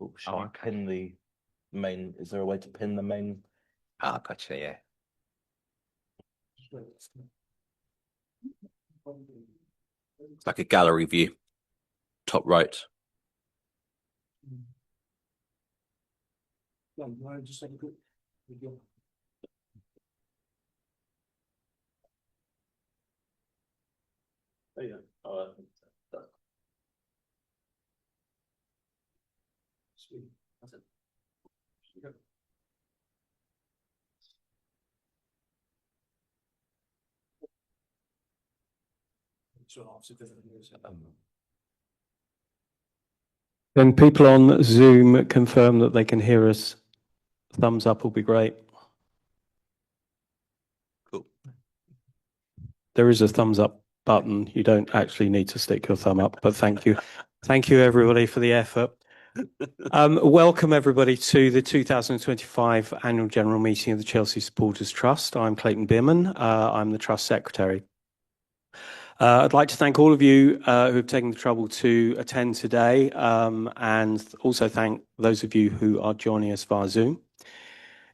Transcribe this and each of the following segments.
Oh, shall I okay. pin the main? Is there a way to pin the main? Ah, gotcha, yeah. It's like a gallery view, top right. Oh, yeah. Oh, sweet. That's it. When people on Zoom confirm that they can hear us, thumbs up will be great. Cool. There is a thumbs up button. You don't actually need to stick your thumb up, but thank you. Thank you, everybody, for the effort. Welcome, everybody, to the 2025 Annual General Meeting of the Chelsea Supporters Trust. I'm Clayton Bierman. I'm the Trust Secretary. I'd like to thank all of you who have taken the trouble to attend today, and also thank those of you who are joining us via Zoom.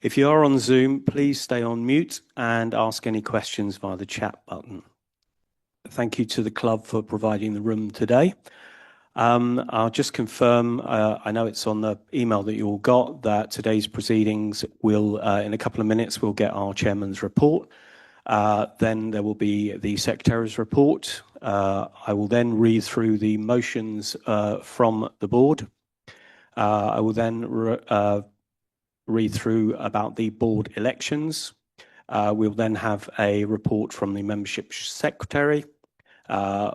If you are on Zoom, please stay on mute and ask any questions via the chat button. Thank you to the club for providing the room today. I'll just confirm, I know it's on the email that you all got, that today's proceedings will, in a couple of minutes, we'll get our chairman's report. Then there will be the secretary's report. I will then read through the motions from the board. I will then read through about the board elections. We'll then have a report from the membership secretary.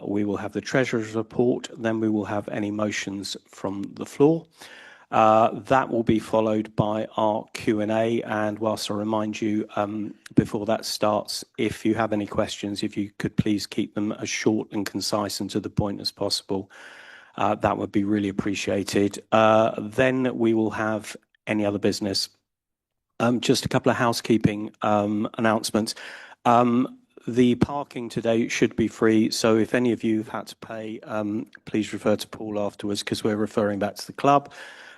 We will have the treasurer's report. Then we will have any motions from the floor. That will be followed by our Q&A. And whilst I remind you, before that starts, if you have any questions, if you could please keep them as short and concise and to the point as possible, that would be really appreciated. Then we will have any other business. Just a couple of housekeeping announcements. The parking today should be free. So if any of you have had to pay, please refer to Paul afterwards, because we're referring back to the club.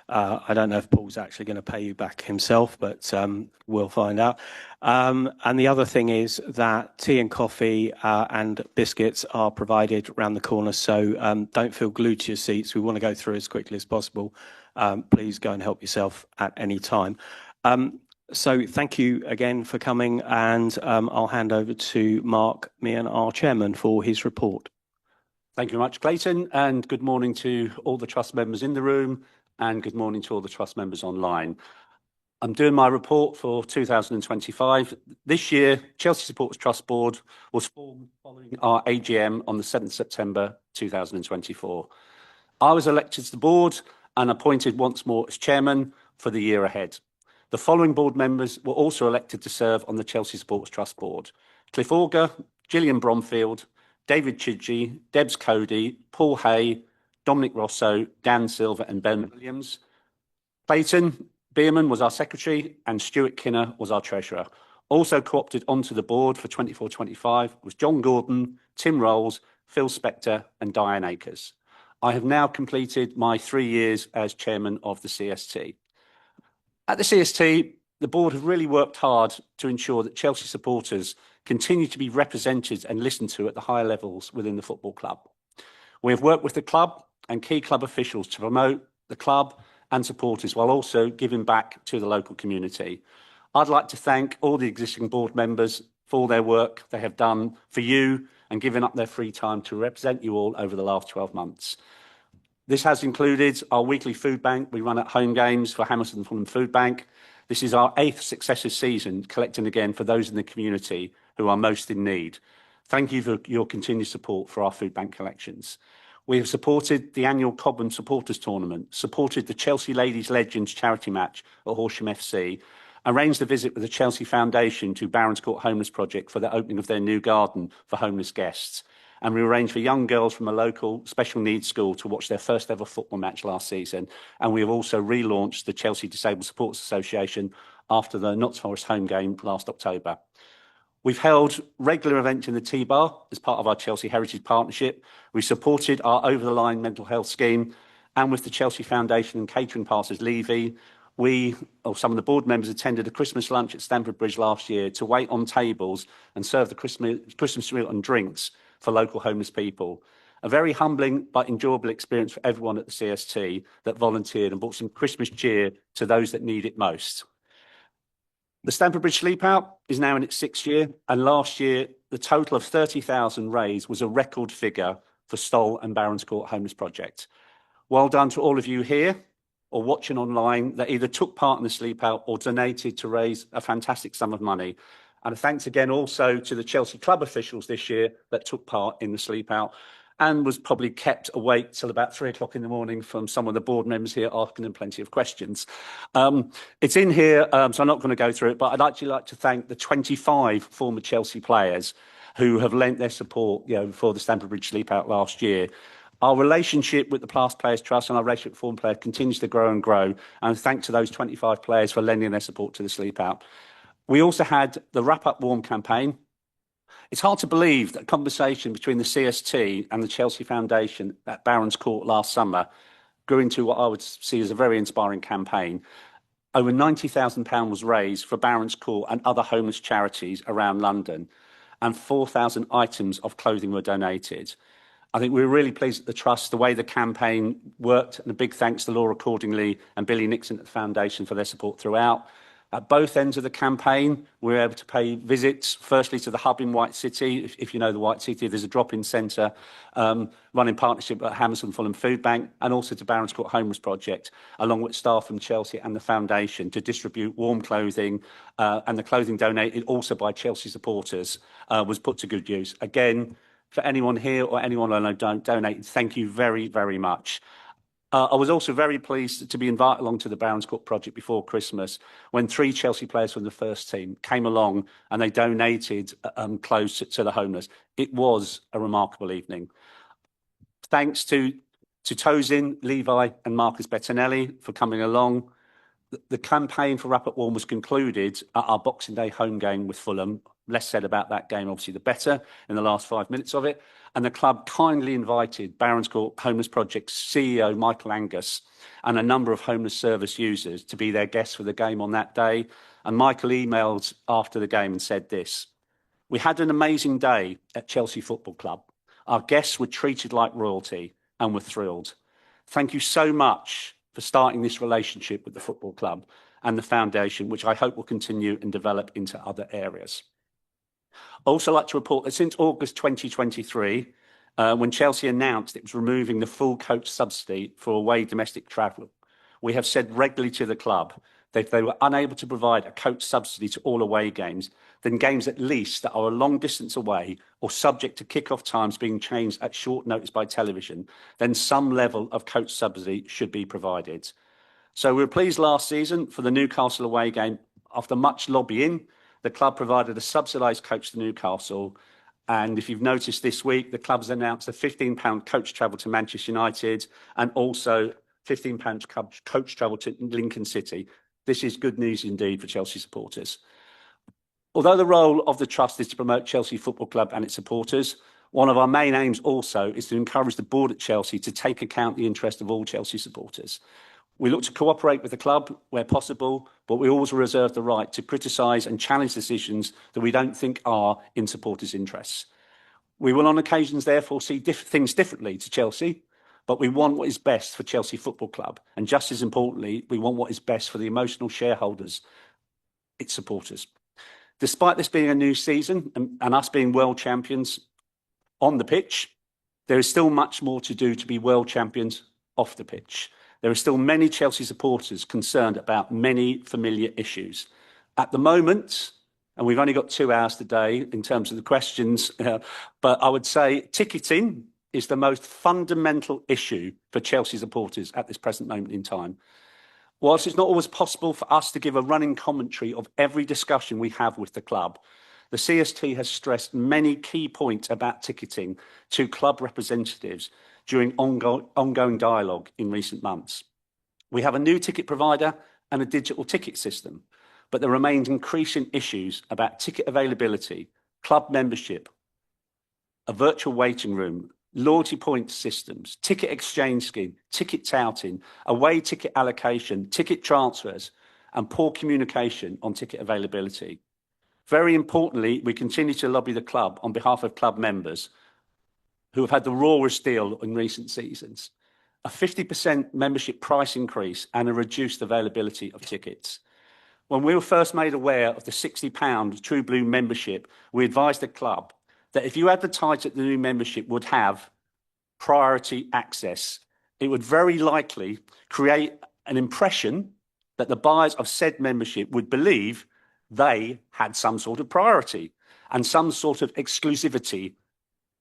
I don't know if Paul's actually going to pay you back himself, but we'll find out. And the other thing is that tea and coffee and biscuits are provided around the corner. So don't feel glued to your seats. We want to go through as quickly as possible. Please go and help yourself at any time. So thank you again for coming, and I'll hand over to Mark Meehan, our chairman, for his report. Thank you very much, Clayton, and good morning to all the trust members in the room, and good morning to all the trust members online. I'm doing my report for 2025. This year, Chelsea Supporters Trust Board was formed following our AGM on the 7th September 2024. I was elected to the board and appointed once more as chairman for the year ahead. The following board members were also elected to serve on the Chelsea Supporters Trust Board: Cliff Auger, Gillian Bromfield, David Chidgey, Debs Cody, Paul Hay, Dominic Rosso, Dan Silver and Ben Williams. Clayton Bierman was our secretary and Stuart Kinner was our treasurer. Also co-opted onto the board for 24-25 was John Gordon, Tim Rolls, Phil Spector and Diane Akers. I have now completed my 3 years as chairman of the CST. At the CST, the board have really worked hard to ensure that Chelsea supporters continue to be represented and listened to at the higher levels within the football club. We have worked with the club and key club officials to promote the club and supporters while also giving back to the local community. I'd like to thank all the existing board members for their work they have done for you and giving up their free time to represent you all over the last 12 months. This has included our weekly food bank we run at home games for Hamilton and Fulham Food Bank. This is our 8th successive season, collecting again for those in the community who are most in need. Thank you for your continued support for our food bank collections. We have supported the annual Cobham Supporters Tournament, supported the Chelsea Ladies Legends charity match at Horsham FC, arranged a visit with the Chelsea Foundation to Barons Court Homeless Project for the opening of their new garden for homeless guests. And we arranged for young girls from a local special needs school to watch their first ever football match last season. And we have also relaunched the Chelsea Disabled Supporters Association after the Notts Forest home game last October. We've held regular events in the T-Bar as part of our Chelsea Heritage Partnership. We supported our over-the-line mental health scheme and with the Chelsea Foundation and catering partners Levy, some of the board members attended a Christmas lunch at Stamford Bridge last year to wait on tables and serve the Christmas meal and drinks for local homeless people. A very humbling but enjoyable experience for everyone at the CST that volunteered and brought some Christmas cheer to those that need it most. The Stamford Bridge Sleep Out is now in its 6th year, and last year the total of 30,000 raised was a record figure for Stoll and Barons Court Homeless Project. Well done to all of you here or watching online that either took part in the Sleep Out or donated to raise a fantastic sum of money. And thanks again also to the Chelsea Club officials this year that took part in the Sleep Out and was probably kept awake till about 3 o'clock in the morning from some of the board members here asking them plenty of questions. It's in here, so I'm not going to go through it, but I'd actually like to thank the 25 former Chelsea players who have lent their support, for the Stamford Bridge Sleep Out last year. Our relationship with the Past Players Trust and our relationship with former players continues to grow and grow. And thanks to those 25 players for lending their support to the Sleep Out. We also had the Wrap Up Warm campaign. It's hard to believe that a conversation between the CST and the Chelsea Foundation at Barons Court last summer grew into what I would see as a very inspiring campaign. Over £90,000 was raised for Barons Court and other homeless charities around London, and 4,000 items of clothing were donated. I think we were really pleased at the Trust, the way the campaign worked, and a big thanks to Laura Cordingley and Billy Nixon at the Foundation for their support throughout. At both ends of the campaign, we were able to pay visits, firstly to the hub in White City. If you know the White City, there's a drop-in centre run in partnership at Hammersmith Fulham Food Bank, and also to Barons Court Homeless Project, along with staff from Chelsea and the Foundation to distribute warm clothing, and the clothing donated also by Chelsea supporters was put to good use. Again, for anyone here or anyone I know donated, thank you very, very much. I was also very pleased to be invited along to the Barons Court project before Christmas when 3 Chelsea players from the first team came along and they donated clothes to the homeless. It was a remarkable evening. Thanks to Tozin, Levi and Marcus Bettinelli for coming along. The campaign for Wrap Up Warm was concluded at our Boxing Day home game with Fulham. Less said about that game, obviously, the better in the last 5 minutes of it. And the club kindly invited Barons Court Homeless Project CEO Michael Angus and a number of homeless service users to be their guests for the game on that day. And Michael emailed after the game and said this: "We had an amazing day at Chelsea Football Club. Our guests were treated like royalty and were thrilled. Thank you so much for starting this relationship with the football club and the foundation, which I hope will continue and develop into other areas." I'd also like to report that since August 2023, when Chelsea announced it was removing the full coach subsidy for away domestic travel, we have said regularly to the club that if they were unable to provide a coach subsidy to all away games, then games at least that are a long distance away or subject to kick-off times being changed at short notice by television, then some level of coach subsidy should be provided. So we were pleased last season for the Newcastle away game. After much lobbying, the club provided a subsidised coach to Newcastle. And if you've noticed this week, the club's announced a £15 coach travel to Manchester United and also £15 coach travel to Lincoln City. This is good news indeed for Chelsea supporters. Although the role of the Trust is to promote Chelsea Football Club and its supporters, one of our main aims also is to encourage the board at Chelsea to take account the interest of all Chelsea supporters. We look to cooperate with the club where possible, but we always reserve the right to criticise and challenge decisions that we don't think are in supporters' interests. We will on occasions therefore see things differently to Chelsea, but we want what is best for Chelsea Football Club. And just as importantly, we want what is best for the emotional shareholders, its supporters. Despite this being a new season and us being world champions on the pitch, there is still much more to do to be world champions off the pitch. There are still many Chelsea supporters concerned about many familiar issues. At the moment, and we've only got 2 hours today in terms of the questions, but I would say ticketing is the most fundamental issue for Chelsea supporters at this present moment in time. Whilst it's not always possible for us to give a running commentary of every discussion we have with the club, the CST has stressed many key points about ticketing to club representatives during ongoing dialogue in recent months. We have a new ticket provider and a digital ticket system, but there remains increasing issues about ticket availability, club membership, a virtual waiting room, loyalty point systems, ticket exchange scheme, ticket touting, away ticket allocation, ticket transfers, and poor communication on ticket availability. Very importantly, we continue to lobby the club on behalf of club members who have had the rawest deal in recent seasons. A 50% membership price increase and a reduced availability of tickets. When we were first made aware of the £60 True Blue membership, we advised the club that if you advertised that the new membership would have priority access, it would very likely create an impression that the buyers of said membership would believe they had some sort of priority and some sort of exclusivity.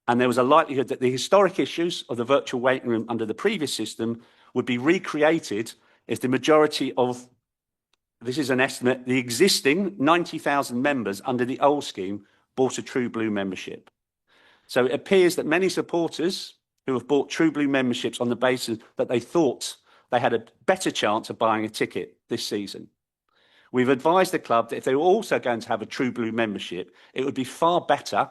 And there was a likelihood that the historic issues of the virtual waiting room under the previous system would be recreated if the majority of, this is an estimate, the existing 90,000 members under the old scheme bought a True Blue membership. So it appears that many supporters who have bought True Blue memberships on the basis that they thought they had a better chance of buying a ticket this season. We've advised the club that if they were also going to have a True Blue membership, it would be far better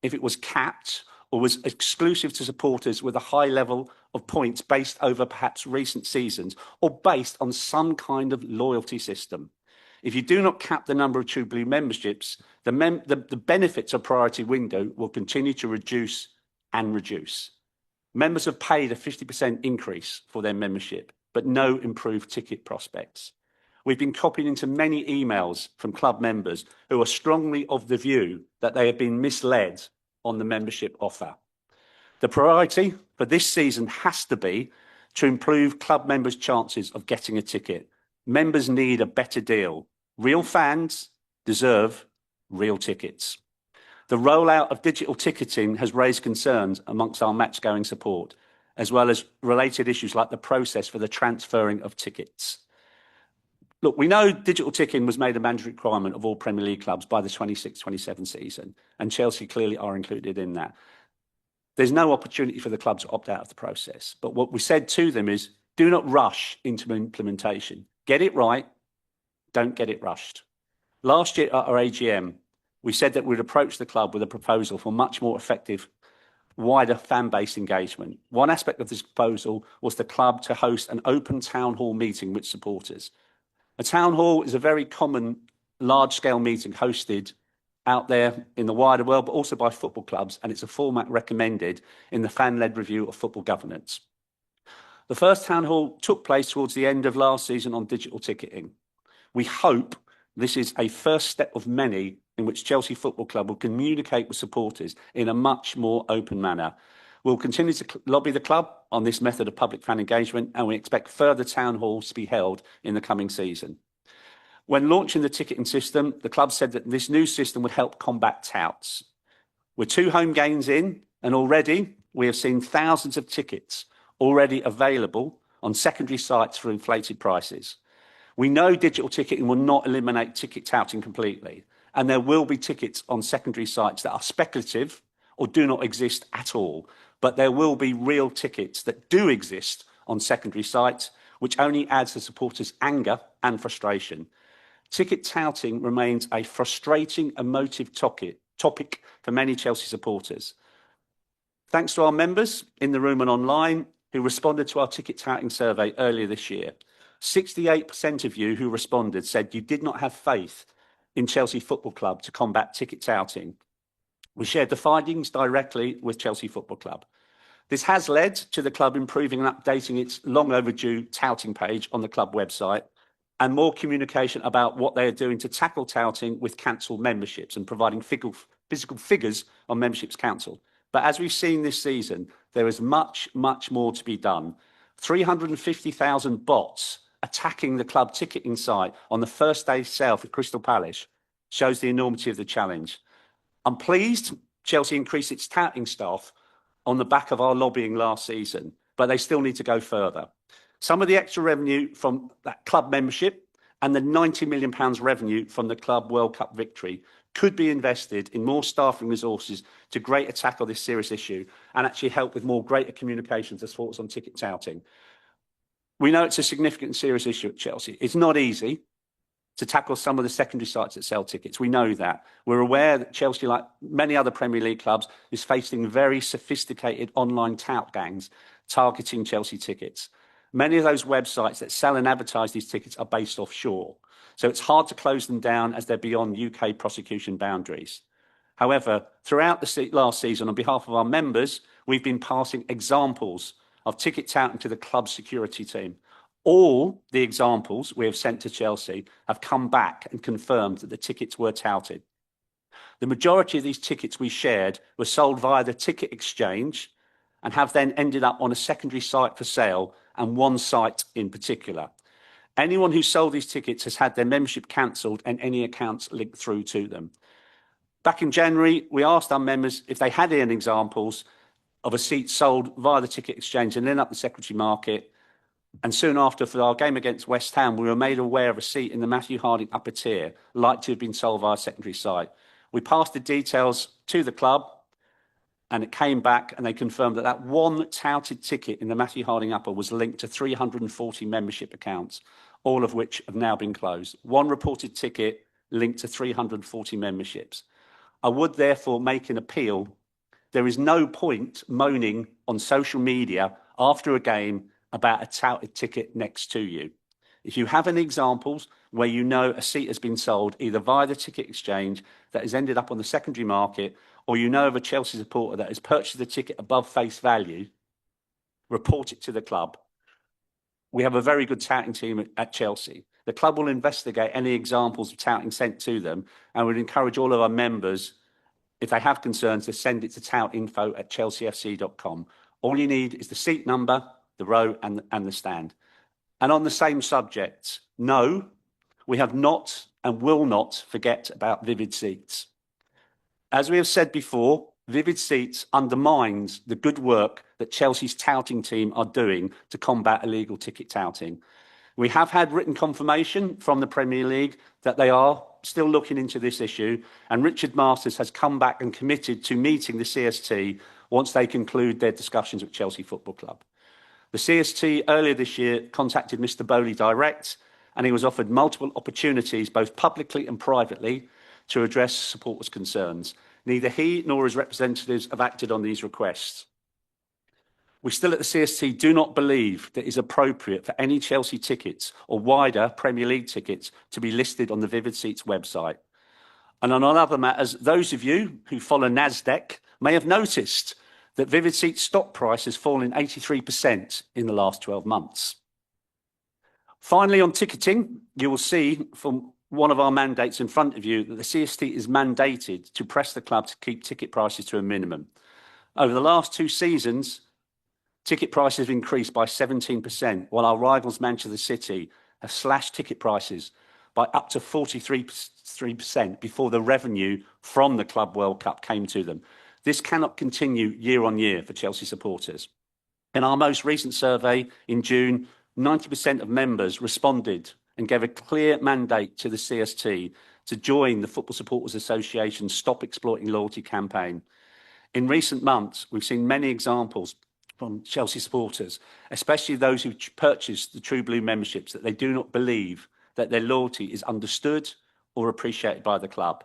if it was capped or was exclusive to supporters with a high level of points based over perhaps recent seasons or based on some kind of loyalty system. If you do not cap the number of True Blue memberships, the benefits of priority window will continue to reduce and reduce. Members have paid a 50% increase for their membership, but no improved ticket prospects. We've been copied into many emails from club members who are strongly of the view that they have been misled on the membership offer. The priority for this season has to be to improve club members' chances of getting a ticket. Members need a better deal. Real fans deserve real tickets. The rollout of digital ticketing has raised concerns amongst our match-going support, as well as related issues like the process for the transferring of tickets. Look, we know digital ticketing was made a mandatory requirement of all Premier League clubs by the 26-27 season, and Chelsea clearly are included in that. There's no opportunity for the club to opt out of the process. But what we said to them is, do not rush into implementation. Get it right, don't get it rushed. Last year at our AGM, we said that we'd approach the club with a proposal for much more effective, wider fan-based engagement. One aspect of this proposal was the club to host an open town hall meeting with supporters. A town hall is a very common large-scale meeting hosted out there in the wider world, but also by football clubs, and it's a format recommended in the fan-led review of football governance. The first town hall took place towards the end of last season on digital ticketing. We hope this is a first step of many in which Chelsea Football Club will communicate with supporters in a much more open manner. We'll continue to lobby the club on this method of public fan engagement, and we expect further town halls to be held in the coming season. When launching the ticketing system, the club said that this new system would help combat touts. We're 2 home games in, and already we have seen thousands of tickets already available on secondary sites for inflated prices. We know digital ticketing will not eliminate ticket touting completely, and there will be tickets on secondary sites that are speculative or do not exist at all. But there will be real tickets that do exist on secondary sites, which only adds to supporters' anger and frustration. Ticket touting remains a frustrating, emotive topic for many Chelsea supporters. Thanks to our members in the room and online who responded to our ticket touting survey earlier this year. 68% of you who responded said you did not have faith in Chelsea Football Club to combat ticket touting. We shared the findings directly with Chelsea Football Club. This has led to the club improving and updating its long overdue touting page on the club website and more communication about what they are doing to tackle touting with cancelled memberships and providing physical figures on memberships cancelled. But as we've seen this season, there is much, much more to be done. 350,000 bots attacking the club ticketing site on the first day south at Crystal Palace shows the enormity of the challenge. I'm pleased Chelsea increased its touting staff on the back of our lobbying last season, but they still need to go further. Some of the extra revenue from that club membership and the £90 million revenue from the Club World Cup victory could be invested in more staffing resources to greater tackle this serious issue and actually help with more greater communications as thoughts on ticket touting. We know it's a significant and serious issue at Chelsea. It's not easy, to tackle some of the secondary sites that sell tickets. We know that. We're aware that Chelsea, like many other Premier League clubs, is facing very sophisticated online tout gangs targeting Chelsea tickets. Many of those websites that sell and advertise these tickets are based offshore, so it's hard to close them down as they're beyond UK prosecution boundaries. However, throughout the last season, on behalf of our members, we've been passing examples of ticket touting to the club security team. All the examples we have sent to Chelsea have come back and confirmed that the tickets were touted. The majority of these tickets we shared were sold via the ticket exchange and have then ended up on a secondary site for sale, and one site in particular. Anyone who sold these tickets has had their membership cancelled and any accounts linked through to them. Back in January, we asked our members if they had any examples of a seat sold via the ticket exchange and then up the secondary market. And soon after, for our game against West Ham, we were made aware of a seat in the Matthew Harding upper tier, like to have been sold via a secondary site. We passed the details to the club, and it came back, and they confirmed that that one touted ticket in the Matthew Harding upper was linked to 340 membership accounts, all of which have now been closed. One reported ticket linked to 340 memberships. I would therefore make an appeal. There is no point moaning on social media after a game about a touted ticket next to you. If you have any examples where you know a seat has been sold either via the ticket exchange that has ended up on the secondary market, or you know of a Chelsea supporter that has purchased a ticket above face value, report it to the club. We have a very good touting team at Chelsea. The club will investigate any examples of touting sent to them, and would encourage all of our members, if they have concerns, to send it to toutinfo@chelseafc.com. All you need is the seat number, the row and the stand. And on the same subject, no, we have not and will not forget about Vivid Seats. As we have said before, Vivid Seats undermines the good work that Chelsea's touting team are doing to combat illegal ticket touting. We have had written confirmation from the Premier League that they are still looking into this issue, and Richard Masters has come back and committed to meeting the CST once they conclude their discussions with Chelsea Football Club. The CST earlier this year contacted Mr. Bowley direct, and he was offered multiple opportunities, both publicly and privately, to address supporters' concerns. Neither he nor his representatives have acted on these requests. We still at the CST do not believe that it is appropriate for any Chelsea tickets or wider Premier League tickets to be listed on the Vivid Seats website. And on other matters, those of you who follow NASDAQ may have noticed that Vivid Seats stock price has fallen 83% in the last 12 months. Finally, on ticketing, you will see from one of our mandates in front of you that the CST is mandated to press the club to keep ticket prices to a minimum. Over the last 2 seasons, ticket prices have increased by 17%, while our rivals Manchester City have slashed ticket prices by up to 43% before the revenue from the Club World Cup came to them. This cannot continue year on year for Chelsea supporters. In our most recent survey in June, 90% of members responded and gave a clear mandate to the CST to join the Football Supporters Association's Stop Exploiting Loyalty campaign. In recent months, we've seen many examples from Chelsea supporters, especially those who purchased the True Blue memberships, that they do not believe that their loyalty is understood or appreciated by the club.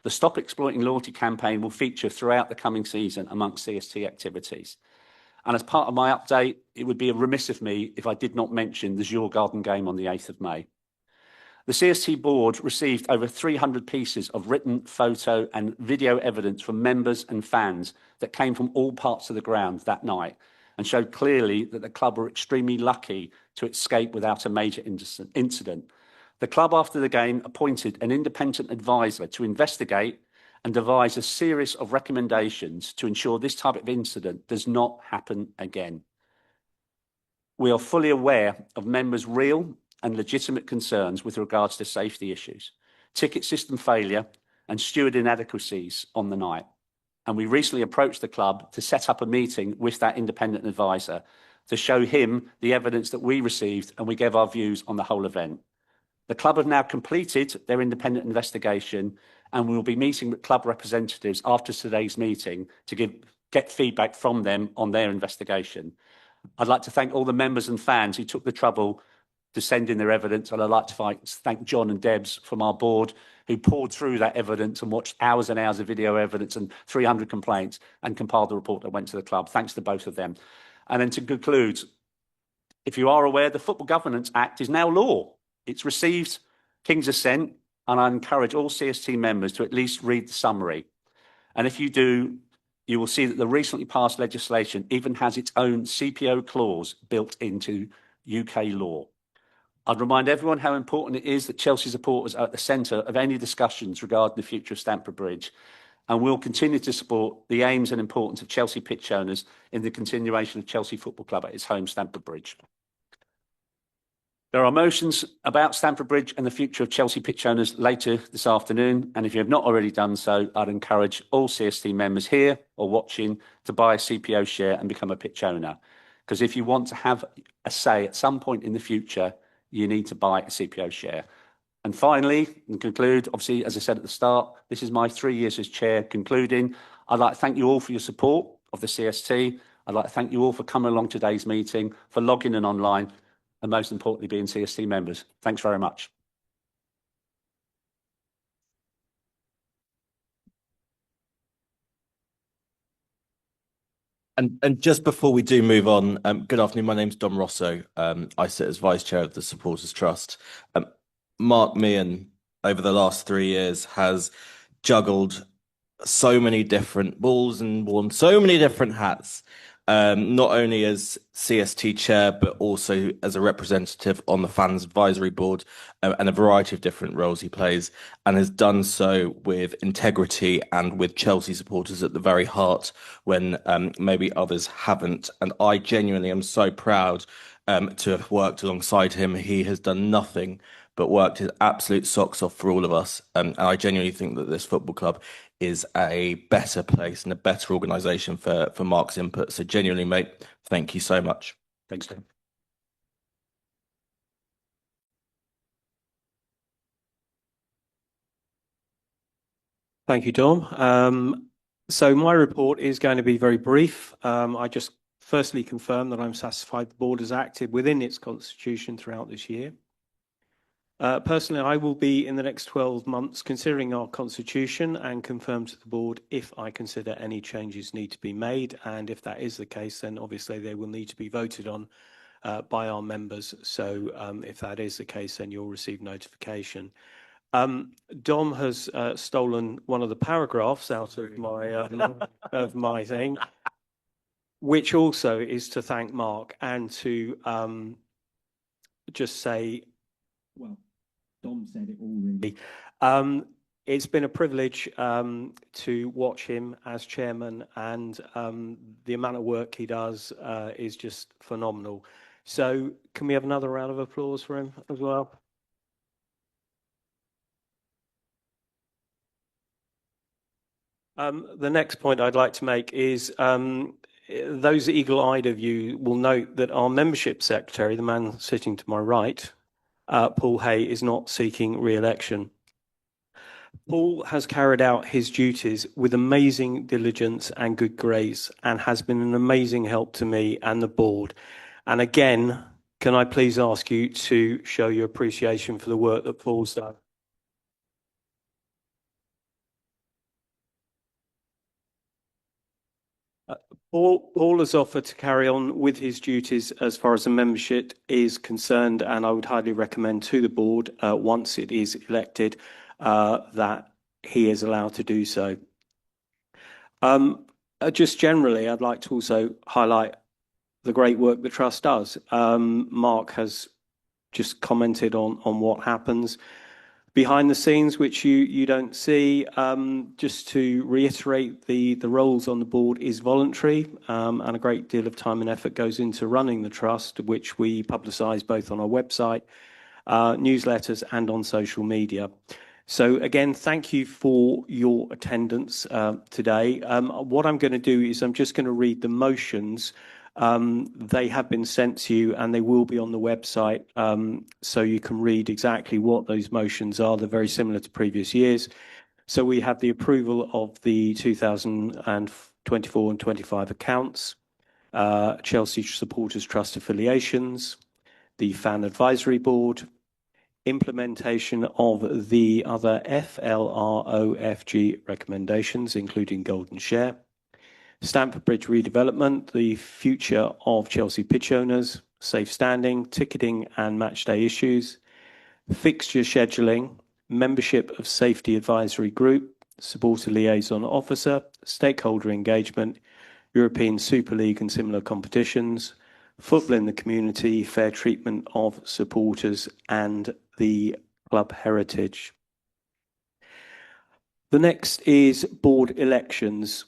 The Stop Exploiting Loyalty campaign will feature throughout the coming season amongst CST activities. And as part of my update, it would be remiss of me if I did not mention the Djurgården game on the 8th of May. The CST board received over 300 pieces of written, photo and video evidence from members and fans that came from all parts of the ground that night, and showed clearly that the club were extremely lucky to escape without a major incident. The club, after the game, appointed an independent advisor to investigate and devise a series of recommendations to ensure this type of incident does not happen again. We are fully aware of members' real and legitimate concerns with regards to safety issues, ticket system failure and steward inadequacies on the night. And we recently approached the club to set up a meeting with that independent advisor to show him the evidence that we received, and we gave our views on the whole event. The club have now completed their independent investigation, and we will be meeting with club representatives after today's meeting to get feedback from them on their investigation. I'd like to thank all the members and fans who took the trouble to send in their evidence. And I'd like to thank John and Debs from our board who poured through that evidence and watched hours and hours of video evidence and 300 complaints and compiled the report that went to the club. Thanks to both of them. And then to conclude, if you are aware, the Football Governance Act is now law. It's received King's Assent, and I encourage all CST members to at least read the summary. And if you do, you will see that the recently passed legislation even has its own CPO clause built into UK law. I'd remind everyone how important it is that Chelsea supporters are at the centre of any discussions regarding the future of Stamford Bridge, and we'll continue to support the aims and importance of Chelsea pitch owners in the continuation of Chelsea Football Club at its home, Stamford Bridge. There are motions about Stamford Bridge and the future of Chelsea pitch owners later this afternoon, and if you have not already done so, I'd encourage all CST members here or watching to buy a CPO share and become a pitch owner. Because if you want to have a say at some point in the future, you need to buy a CPO share. And finally, and conclude, obviously, as I said at the start, this is my 3 years as chair concluding. I'd like to thank you all for your support of the CST. I'd like to thank you all for coming along to today's meeting, for logging in online, and most importantly, being CST members. Thanks very much. And just before we do move on, good afternoon. My name's Dom Rosso. I sit as vice chair of the Supporters Trust. Mark Meehan, over the last 3 years, has juggled so many different balls and worn so many different hats, not only as CST chair, but also as a representative on the Fans Advisory Board, and a variety of different roles he plays, and has done so with integrity and with Chelsea supporters at the very heart when maybe others haven't. And I genuinely am so proud to have worked alongside him. He has done nothing but worked his absolute socks off for all of us. And I genuinely think that this football club is a better place and a better organisation for Mark's input. So genuinely, mate, thank you so much. Thanks, Tim. Thank you, Dom. So my report is going to be very brief. I just firstly confirm that I'm satisfied the board has acted within its constitution throughout this year. Personally, I will be in the next 12 months considering our constitution and confirm to the board if I consider any changes need to be made. And if that is the case, then obviously they will need to be voted on by our members. So if that is the case, then you'll receive notification. Dom has stolen one of the paragraphs out of my thing, which also is to thank Mark and to just say, well, Dom said it already. It's been a privilege to watch him as chairman, and the amount of work he does is just phenomenal. So can we have another round of applause for him as well? The next point I'd like to make is those eagle-eyed of you will note that our membership secretary, the man sitting to my right, Paul Hay, is not seeking re-election. Paul has carried out his duties with amazing diligence and good grace and has been an amazing help to me and the board. And again, can I please ask you to show your appreciation for the work that Paul's done? Paul has offered to carry on with his duties as far as the membership is concerned, and I would highly recommend to the board, once it is elected, that he is allowed to do so. Just generally, I'd like to also highlight the great work the Trust does. Mark has just commented on what happens behind the scenes, which you don't see. Just to reiterate, the roles on the board is voluntary, and a great deal of time and effort goes into running the Trust, which we publicise both on our website, newsletters and on social media. So again, thank you for your attendance today. What I'm going to do is I'm just going to read the motions. They have been sent to you and they will be on the website, so you can read exactly what those motions are. They're very similar to previous years. So we have the approval of the 2024 and 25 accounts, Chelsea Supporters Trust affiliations, the Fan Advisory Board, implementation of the other FLROFG recommendations, including Golden Share, Stamford Bridge redevelopment, the future of Chelsea pitch owners, safe standing, ticketing and match day issues, fixture scheduling, membership of Safety Advisory Group, supporter liaison officer, stakeholder engagement, European Super League and similar competitions, football in the community, fair treatment of supporters and the club heritage. The next is board elections.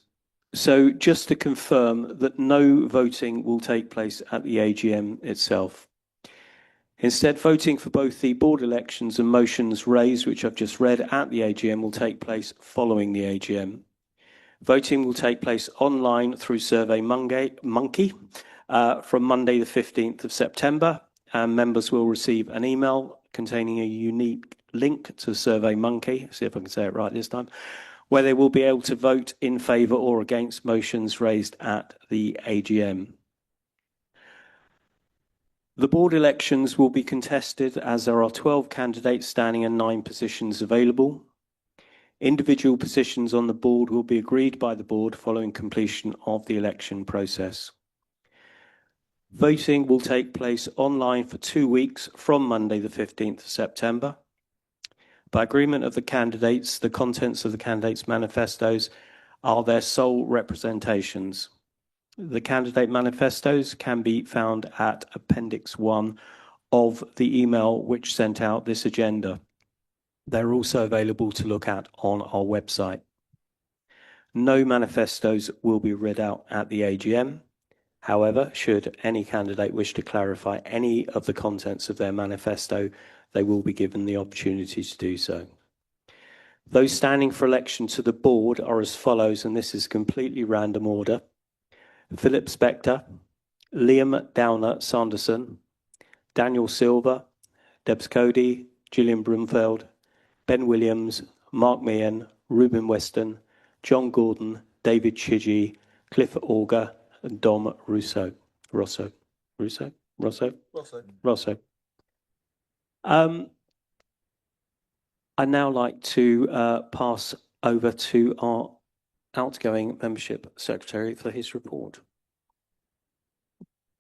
So just to confirm that no voting will take place at the AGM itself. Instead, voting for both the board elections and motions raised, which I've just read at the AGM, will take place following the AGM. Voting will take place online through Survey Monkey from Monday the 15th of September, and members will receive an email containing a unique link to Survey Monkey, see if I can say it right this time, where they will be able to vote in favour or against motions raised at the AGM. The board elections will be contested as there are 12 candidates standing and 9 positions available. Individual positions on the board will be agreed by the board following completion of the election process. Voting will take place online for 2 weeks from Monday the 15th of September. By agreement of the candidates, the contents of the candidates' manifestos are their sole representations. The candidate manifestos can be found at Appendix 1 of the email which sent out this agenda. They're also available to look at on our website. No manifestos will be read out at the AGM. However, should any candidate wish to clarify any of the contents of their manifesto, they will be given the opportunity to do so. Those standing for election to the board are as follows, and this is completely random order. Philip Spector, Liam Downer Sanderson, Daniel Silver, Debs Cody, Gillian Brumfeld, Ben Williams, Mark Meehan, Ruben Weston, John Gordon, David Chidgey, Cliff Auger, and Dom Rousseau. I'd now like to pass over to our outgoing membership secretary for his report.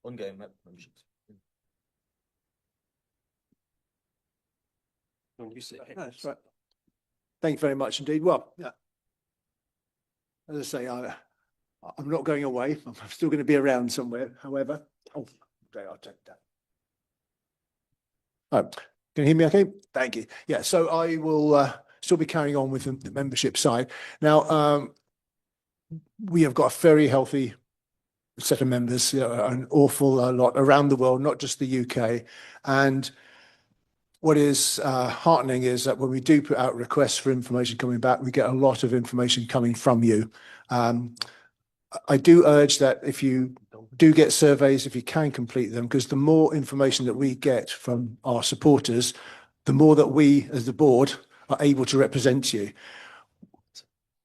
Ongoing memberships. That's right. Thank you very much indeed. Well, yeah. As I say, I'm not going away. I'm still going to be around somewhere. However, I'll take that. Oh, can you hear me okay? Thank you. Yeah, so I will still be carrying on with the membership side. Now, we have got a very healthy set of members, an awful lot around the world, not just the UK. And what is heartening is that when we do put out requests for information coming back, we get a lot of information coming from you. I do urge that if you do get surveys, if you can complete them, because the more information that we get from our supporters, the more that we as the board are able to represent you.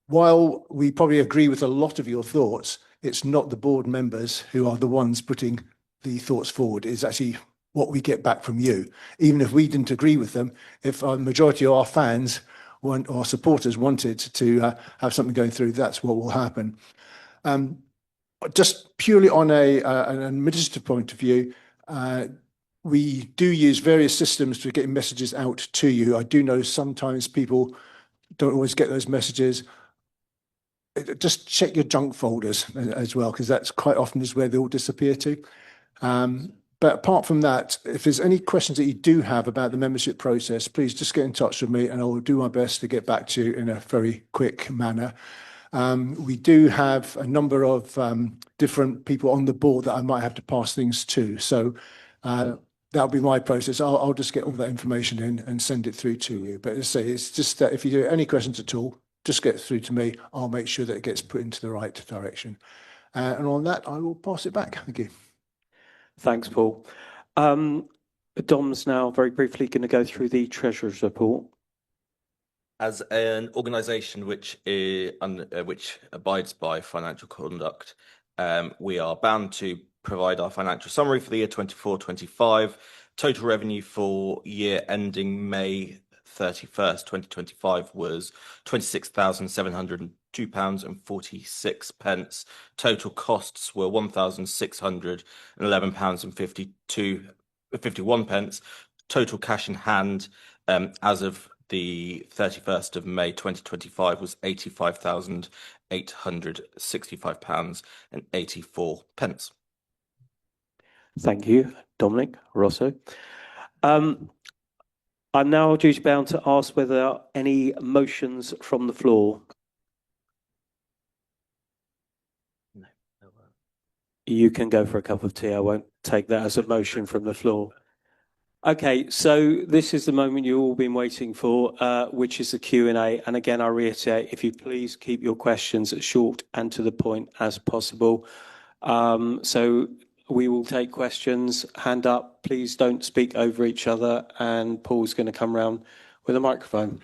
While we probably agree with a lot of your thoughts, it's not the board members who are the ones putting the thoughts forward. It's actually what we get back from you. Even if we didn't agree with them, if a majority of our fans or supporters wanted to have something going through, that's what will happen. Just purely on an administrative point of view, we do use various systems to get messages out to you. I do know sometimes people don't always get those messages. Just check your junk folders as well, because that's quite often is where they all disappear to. But apart from that, if there's any questions that you do have about the membership process, please just get in touch with me and I'll do my best to get back to you in a very quick manner. We do have a number of different people on the board that I might have to pass things to. So that'll be my process. I'll just get all that information in and send it through to you. But as I say, it's just that if you do any questions at all, just get through to me. I'll make sure that it gets put into the right direction. And on that, I will pass it back. Thank you. Thanks, Paul. Dom's now very briefly going to go through the Treasurer's report. As an organisation which abides by financial conduct, we are bound to provide our financial summary for the year 24-25, Total revenue for year ending May 31st, 2025 was £26,702.46. Total costs were £1,611.51. Total cash in hand as of the 31st of May 2025 was £85,865.84. Thank you, Dominic Rosso. I'm now duty bound to ask whether there are any motions from the floor. No. You can go for a cup of tea. I won't take that as a motion from the floor. Okay, so this is the moment you've all been waiting for, which is the Q&A. And again, I reiterate, if you please keep your questions as short and to the point as possible. So we will take questions. Hand up. Please don't speak over each other. And Paul's going to come round with a microphone.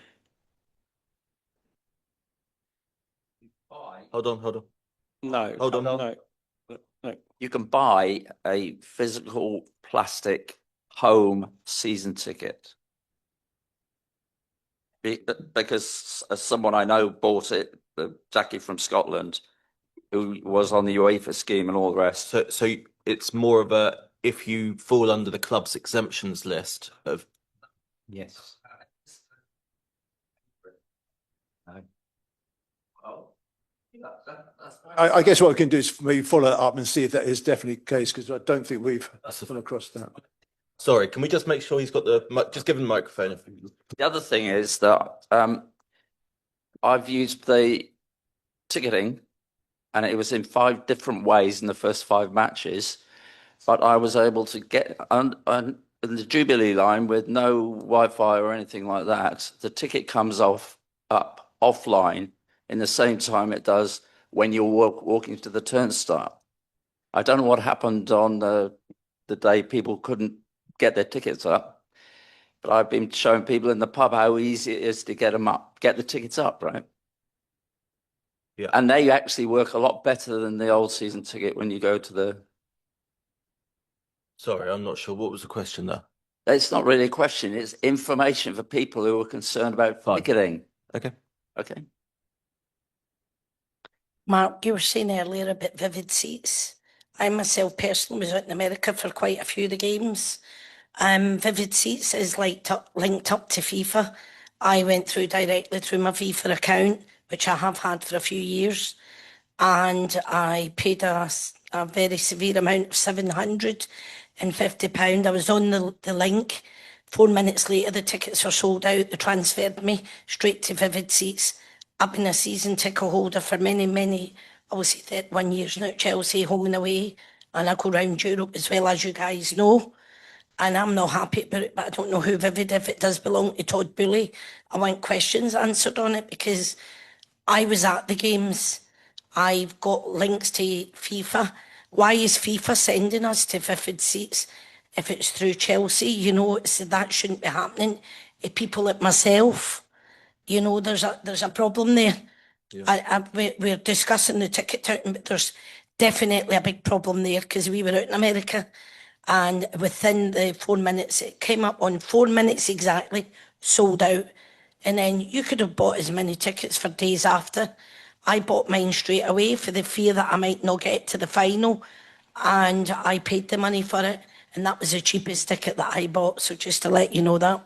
Hold on. No. Hold on. No. You can buy a physical plastic home season ticket. Because someone I know bought it, Jackie from Scotland, who was on the UEFA scheme and all the rest. So it's more of a, if you fall under the club's exemptions list of. Yes. I guess what we can do is maybe follow that up and see if that is definitely the case, because I don't think we've come across that. Sorry, can we just make sure he's got just give him the microphone. The other thing is that I've used the ticketing, and it was in 5 different ways in the first 5 matches, but I was able to get on the Jubilee line with no Wi-Fi or anything like that. The ticket comes offline in the same time it does when you're walking to the turnstile. I don't know what happened on the day people couldn't get their tickets up, but I've been showing people in the pub how easy it is to get the tickets up, right? Yeah. And they actually work a lot better than the old season ticket when you go to the. Sorry, I'm not sure. What was the question there? It's not really a question. It's information for people who are concerned about ticketing. Okay. Okay. Mark, you were saying earlier about vivid seats. I myself personally was out in America for quite a few of the games. Vivid seats is linked up to FIFA. I went through directly through my FIFA account, which I have had for a few years, and I paid a very severe amount of £750. I was on the link. 4 minutes later, the tickets were sold out. They transferred me straight to Vivid Seats. I've been a season ticket holder for many, I will say 31 years now, Chelsea, home and away, and I go round Europe as well, as you guys know. And I'm not happy about it, but I don't know who Vivid, if it does belong to Todd Bully. I want questions answered on it, because I was at the games. I've got links to FIFA. Why is FIFA sending us to Vivid Seats if it's through Chelsea? You know, that shouldn't be happening. People like myself, you know, there's a problem there. Yeah. We're discussing the ticket touting, but there's definitely a big problem there, because we were out in America, and within the 4 minutes, it came up on 4 minutes exactly, sold out. And then you could have bought as many tickets for days after. I bought mine straight away for the fear that I might not get to the final, and I paid the money for it, and that was the cheapest ticket that I bought. So just to let you know that.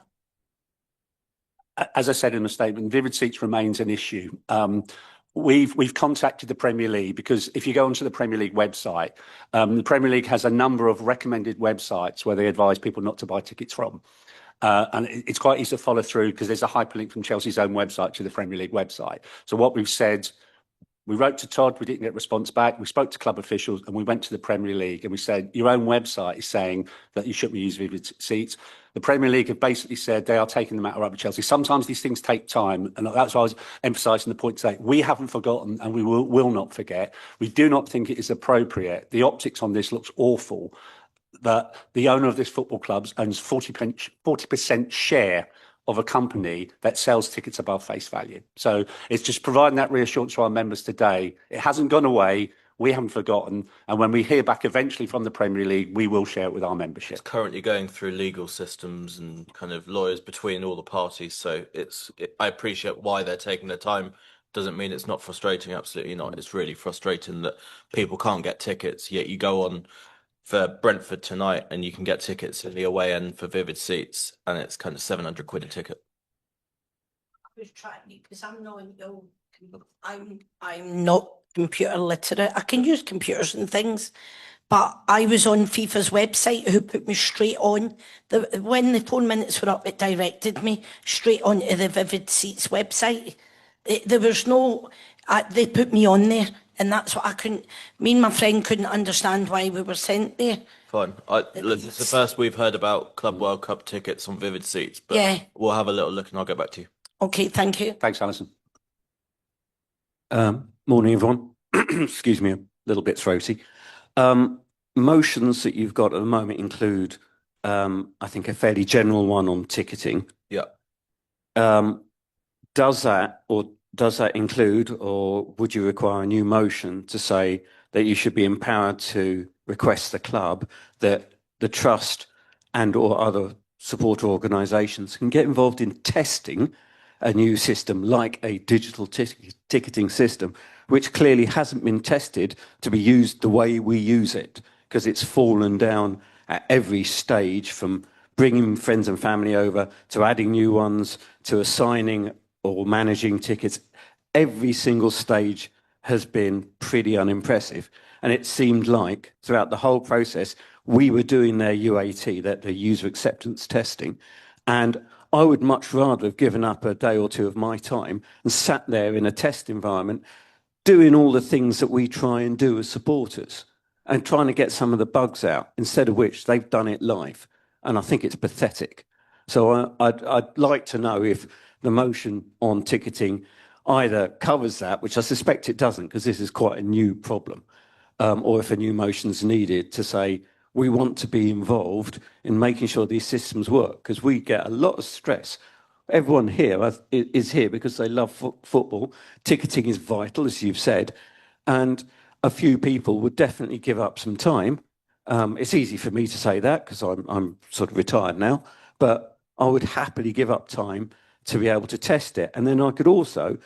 As I said in the statement, Vivid Seats remains an issue. We've contacted the Premier League, because if you go onto the Premier League website, the Premier League has a number of recommended websites where they advise people not to buy tickets from. And it's quite easy to follow through, because there's a hyperlink from Chelsea's own website to the Premier League website. So what we've said, we wrote to Todd, we didn't get a response back. We spoke to club officials, and we went to the Premier League, and we said, your own website is saying that you shouldn't use Vivid Seats. The Premier League have basically said they are taking the matter up with Chelsea. Sometimes these things take time, and that's why I was emphasising the point today. We haven't forgotten, and we will not forget. We do not think it is appropriate. The optics on this looks awful, that the owner of this football club owns 40% share of a company that sells tickets above face value. So it's just providing that reassurance to our members today. It hasn't gone away. We haven't forgotten. And when we hear back eventually from the Premier League, we will share it with our It's membership. currently going through legal systems and kind of lawyers between all the parties. So I appreciate why they're taking their time. Doesn't mean it's not frustrating. Absolutely not. It's really frustrating that people can't get tickets, yet you go on for Brentford tonight and you can get tickets in the away end for Vivid Seats, and it's kind of 700 quid a ticket. I was trying because I'm not computer literate. I can use computers and things, but I was on FIFA's website who put me straight on when the 4 minutes were up, it directed me straight onto the Vivid Seats website. There was no, they put me on there, and that's what I couldn't. Me and my friend couldn't understand why we were sent there. Fine. Look, it's the first we've heard about Club World Cup tickets on Vivid Seats, but Yeah. we'll have a little look and I'll get back to you. Okay, thank you. Thanks, Alison. Morning, everyone. Excuse me, a little bit throaty. Motions that you've got at the moment include, I think, a fairly general one on ticketing. Yeah. Does that include, or would you require a new motion to say that you should be empowered to request the club that the trust and or other supporter organisations can get involved in testing a new system like a digital ticketing system, which clearly hasn't been tested to be used the way we use it, because it's fallen down at every stage, from bringing friends and family over to adding new ones to assigning or managing tickets. Every single stage has been pretty unimpressive. And it seemed like throughout the whole process, we were doing their UAT, the user acceptance testing. And I would much rather have given up a day or two of my time and sat there in a test environment doing all the things that we try and do as supporters and trying to get some of the bugs out, instead of which they've done it live. And I think it's pathetic. So I'd like to know if the motion on ticketing either covers that, which I suspect it doesn't, because this is quite a new problem, or if a new motion's needed to say, we want to be involved in making sure these systems work, because we get a lot of stress. Everyone here is here because they love football. Ticketing is vital, as you've said, and a few people would definitely give up some time. It's easy for me to say that because I'm sort of retired now, but I would happily give up time to be able to test it. And then I could also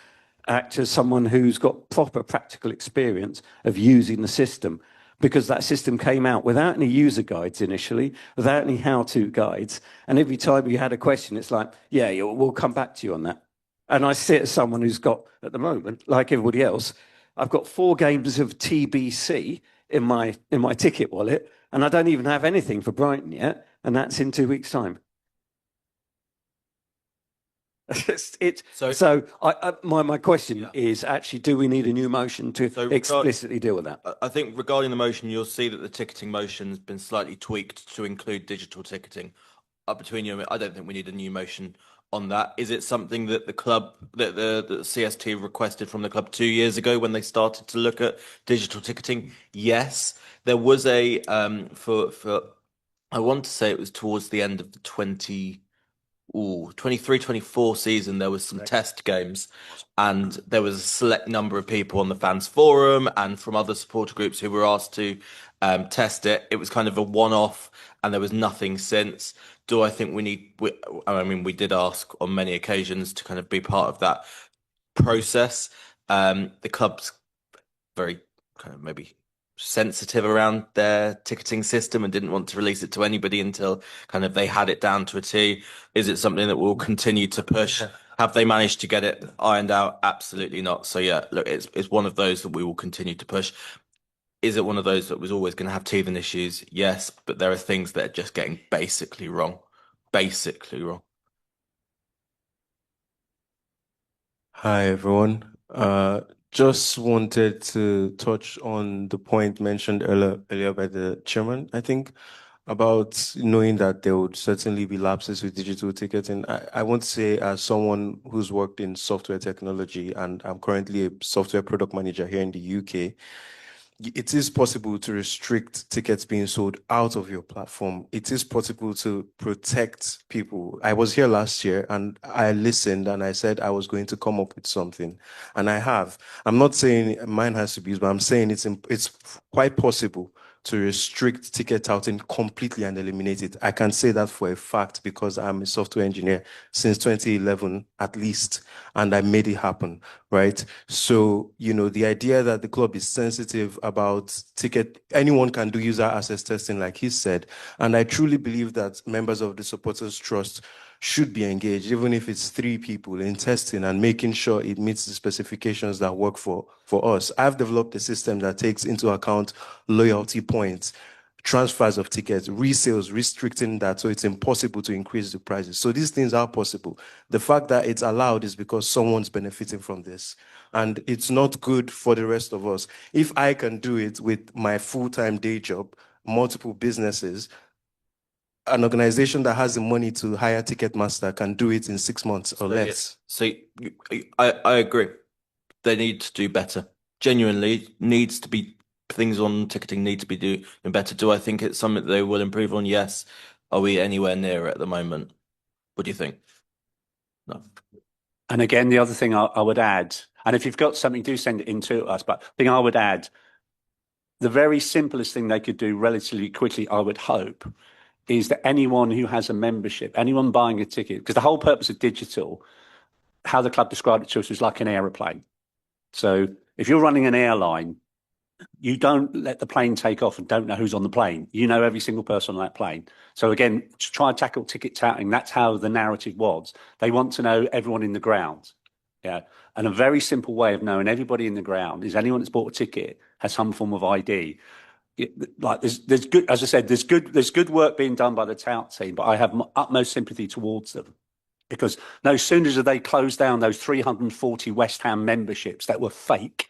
act as someone who's got proper practical experience of using the system, because that system came out without any user guides initially, without any how-to guides. And every time you had a question, it's like, yeah, we'll come back to you on that. And I sit as someone who's got, at the moment, like everybody else, I've got 4 games of TBC in my ticket wallet, and I don't even have anything for Brighton yet, and that's in 2 weeks' time. My question is actually, do we need a new motion to explicitly deal with that? I think regarding the motion, you'll see that the ticketing motion has been slightly tweaked to include digital ticketing. Between you and me, I don't think we need a new motion on that. Is it something that the club, that the CST requested from the club 2 years ago when they started to look at digital ticketing? Yes, there was a for I want to say it was towards the end of the 23-24 season, there was some test games, and there was a select number of people on the fans forum and from other supporter groups who were asked to test it. It was kind of a one-off, and there was nothing since. Do I think we did ask on many occasions to kind of be part of that process. The club's very kind of maybe sensitive around their ticketing system and didn't want to release it to anybody until kind of they had it down to a T. Is it something that we'll continue to push? Have they managed to get it ironed out? Absolutely not. So yeah, look, it's one of those that we will continue to push. Is it one of those that was always going to have teething issues? Yes, but there are things that are just getting basically wrong. Basically wrong. Hi, everyone. Just wanted to touch on the point mentioned earlier by the chairman, I think, about knowing that there would certainly be lapses with digital ticketing. I want to say, as someone who's worked in software technology, and I'm currently a software product manager here in the UK, it is possible to restrict tickets being sold out of your platform. It is possible to protect people. I was here last year and I listened and I said I was going to come up with something, and I have. I'm not saying mine has to be used, but I'm saying it's quite possible to restrict ticket outing completely and eliminate it. I can say that for a fact because I'm a software engineer since 2011 at least, and I made it happen, right? So, the idea that the club is sensitive about anyone can do user access testing, like he said, and I truly believe that members of the Supporters Trust should be engaged, even if it's 3 people, in testing and making sure it meets the specifications that work for us. I've developed a system that takes into account loyalty points, transfers of tickets, resales, restricting that so it's impossible to increase the prices. So these things are possible. The fact that it's allowed is because someone's benefiting from this. And it's not good for the rest of us. If I can do it with my full-time day job, multiple businesses, an organization that has the money to hire Ticketmaster can do it in 6 months or less. So I agree. They need to do better. Genuinely needs to be things on ticketing need to be doing better. Do I think it's something they will improve on? Yes. Are we anywhere near it at the moment? What do you think? No. And again, the other thing I would add, and if you've got something, do send it in to us, but the thing I would add, the very simplest thing they could do relatively quickly, I would hope, is that anyone who has a membership, anyone buying a ticket, because the whole purpose of digital, how the club described it to us was like an aeroplane. So if you're running an airline, you don't let the plane take off and don't know who's on the plane. You know every single person on that plane. So again, to try and tackle ticket touting, that's how the narrative was. They want to know everyone in the ground. Yeah. And a very simple way of knowing everybody in the ground is anyone that's bought a ticket has some form of ID. Like there's good, as I said, there's good work being done by the tout team, but I have utmost sympathy towards them because no sooner do they close down those 340 West Ham memberships that were fake.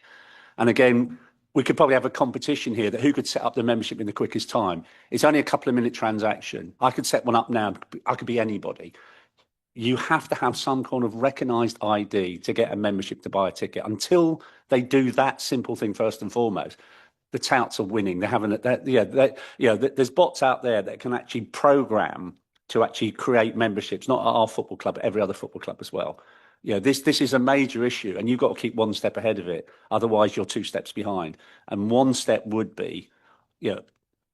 And again, we could probably have a competition here that who could set up the membership in the quickest time. It's only a couple of minute transaction. I could set one up now. I could be anybody. You have to have some kind of recognized ID to get a membership to buy a ticket. Until they do that simple thing first and foremost, the touts are winning. They're having there's bots out there that can actually program to actually create memberships, not at our football club, but every other football club as well. This is a major issue, and you've got to keep one step ahead of it. Otherwise, you're 2 steps behind. And one step would be, and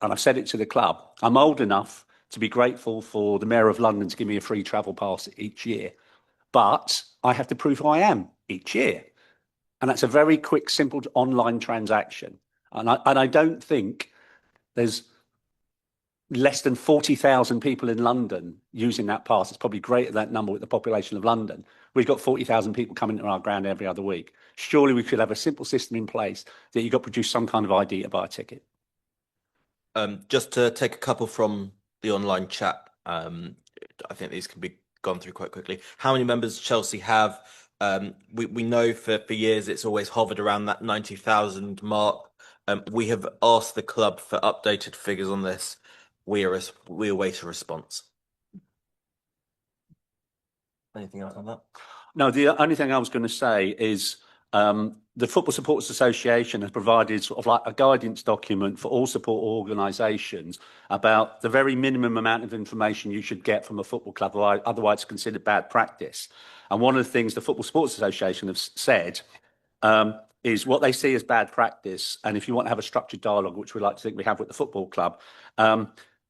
I've said it to the club, I'm old enough to be grateful for the Mayor of London to give me a free travel pass each year, but I have to prove who I am each year. And that's a very quick, simple online transaction. And I don't think there's less than 40,000 people in London using that pass. It's probably greater than that number with the population of London. We've got 40,000 people coming to our ground every other week. Surely we could have a simple system in place that you've got to produce some kind of ID to buy a ticket. Just to take a couple from the online chat, I think these can be gone through quite quickly. How many members Chelsea have? We know for years it's always hovered around that 90,000 mark. We have asked the club for updated figures on this. We await a response. Anything else on that? No, the only thing I was going to say is the Football Supporters Association has provided sort of like a guidance document for all support organisations about the very minimum amount of information you should get from a football club, otherwise it's considered bad practice. And one of the things the Football Supporters Association have said is what they see as bad practice. And if you want to have a structured dialogue, which we like to think we have with the football club,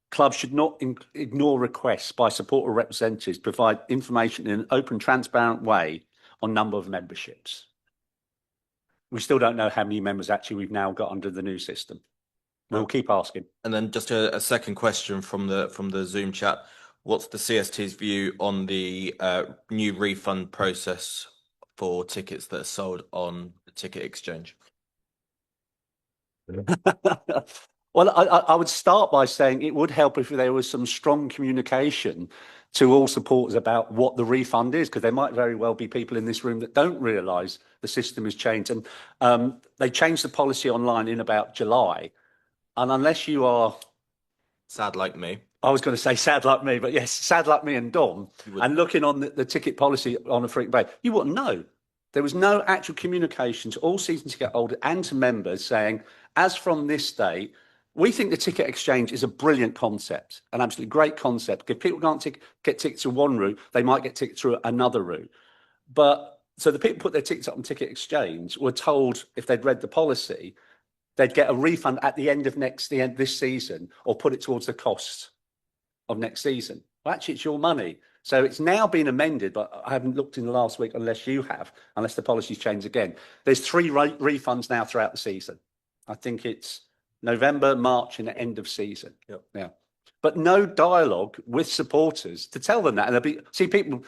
clubs should not ignore requests by supporter representatives, provide information in an open, transparent way on number of memberships. We still don't know how many members actually we've now got under the new system. We'll keep asking. And then just a second question from the Zoom chat. What's the CST's view on the new refund process for tickets that are sold on the ticket exchange? Well, I would start by saying it would help if there was some strong communication to all supporters about what the refund is, because there might very well be people in this room that don't realise the system has changed. And they changed the policy online in about July. And unless you are... sad like me. I was going to say sad like me, but yes, sad like me and Dom, and looking on the ticket policy on a frequent basis, you wouldn't know. There was no actual communication to all season ticket holders and to members saying, as from this date, we think the ticket exchange is a brilliant concept, an absolutely great concept. If people can't get tickets through one route, they might get tickets through another route. But so the people put their tickets up on ticket exchange were told, if they'd read the policy, they'd get a refund at the end of this season, or put it towards the cost of next season. Well, actually, it's your money. So it's now been amended, but I haven't looked in the last week unless you have, unless the policies change again. There's 3 refunds now throughout the season. I think it's November, March, and the end of season. Yep. Yeah. But no dialogue with supporters to tell them that. And people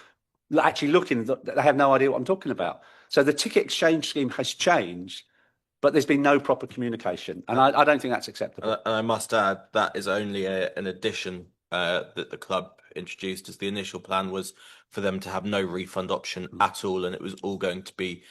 actually looking, they have no idea what I'm talking about. So the ticket exchange scheme has changed, but there's been no proper communication. And I don't think that's acceptable. And I must add, that is only an addition that the club introduced, as the initial plan was for them to have no refund option at all, and it was all going to be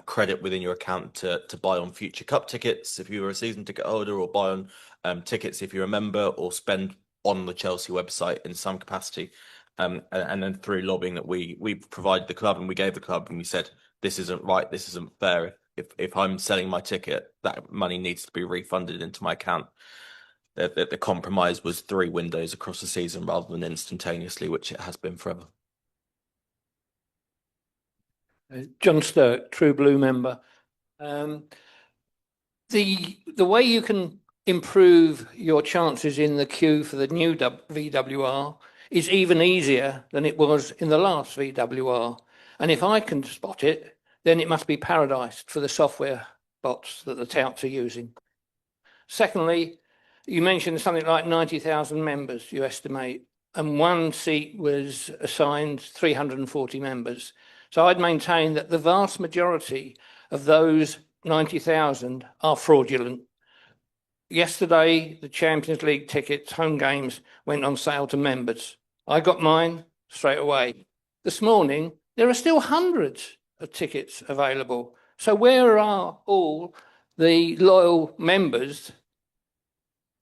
credit within your account to buy on future cup tickets if you were a season ticket holder, or buy on tickets if you're a member, or spend on the Chelsea website in some capacity. And then through lobbying that we provided the club, and we gave the club, and we said, this isn't right, this isn't fair. If I'm selling my ticket, that money needs to be refunded into my account. The compromise was 3 windows across the season rather than instantaneously, which it has been forever. John Sturck, True Blue member. The way you can improve your chances in the queue for the new VWR is even easier than it was in the last VWR. And if I can spot it, then it must be paradise for the software bots that the touts are using. Secondly, you mentioned something like 90,000 members, you estimate, and 1 seat was assigned 340 members. So I'd maintain that the vast majority of those 90,000 are fraudulent. Yesterday, the Champions League tickets, home games, went on sale to members. I got mine straight away. This morning, there are still hundreds of tickets available. So where are all the loyal members?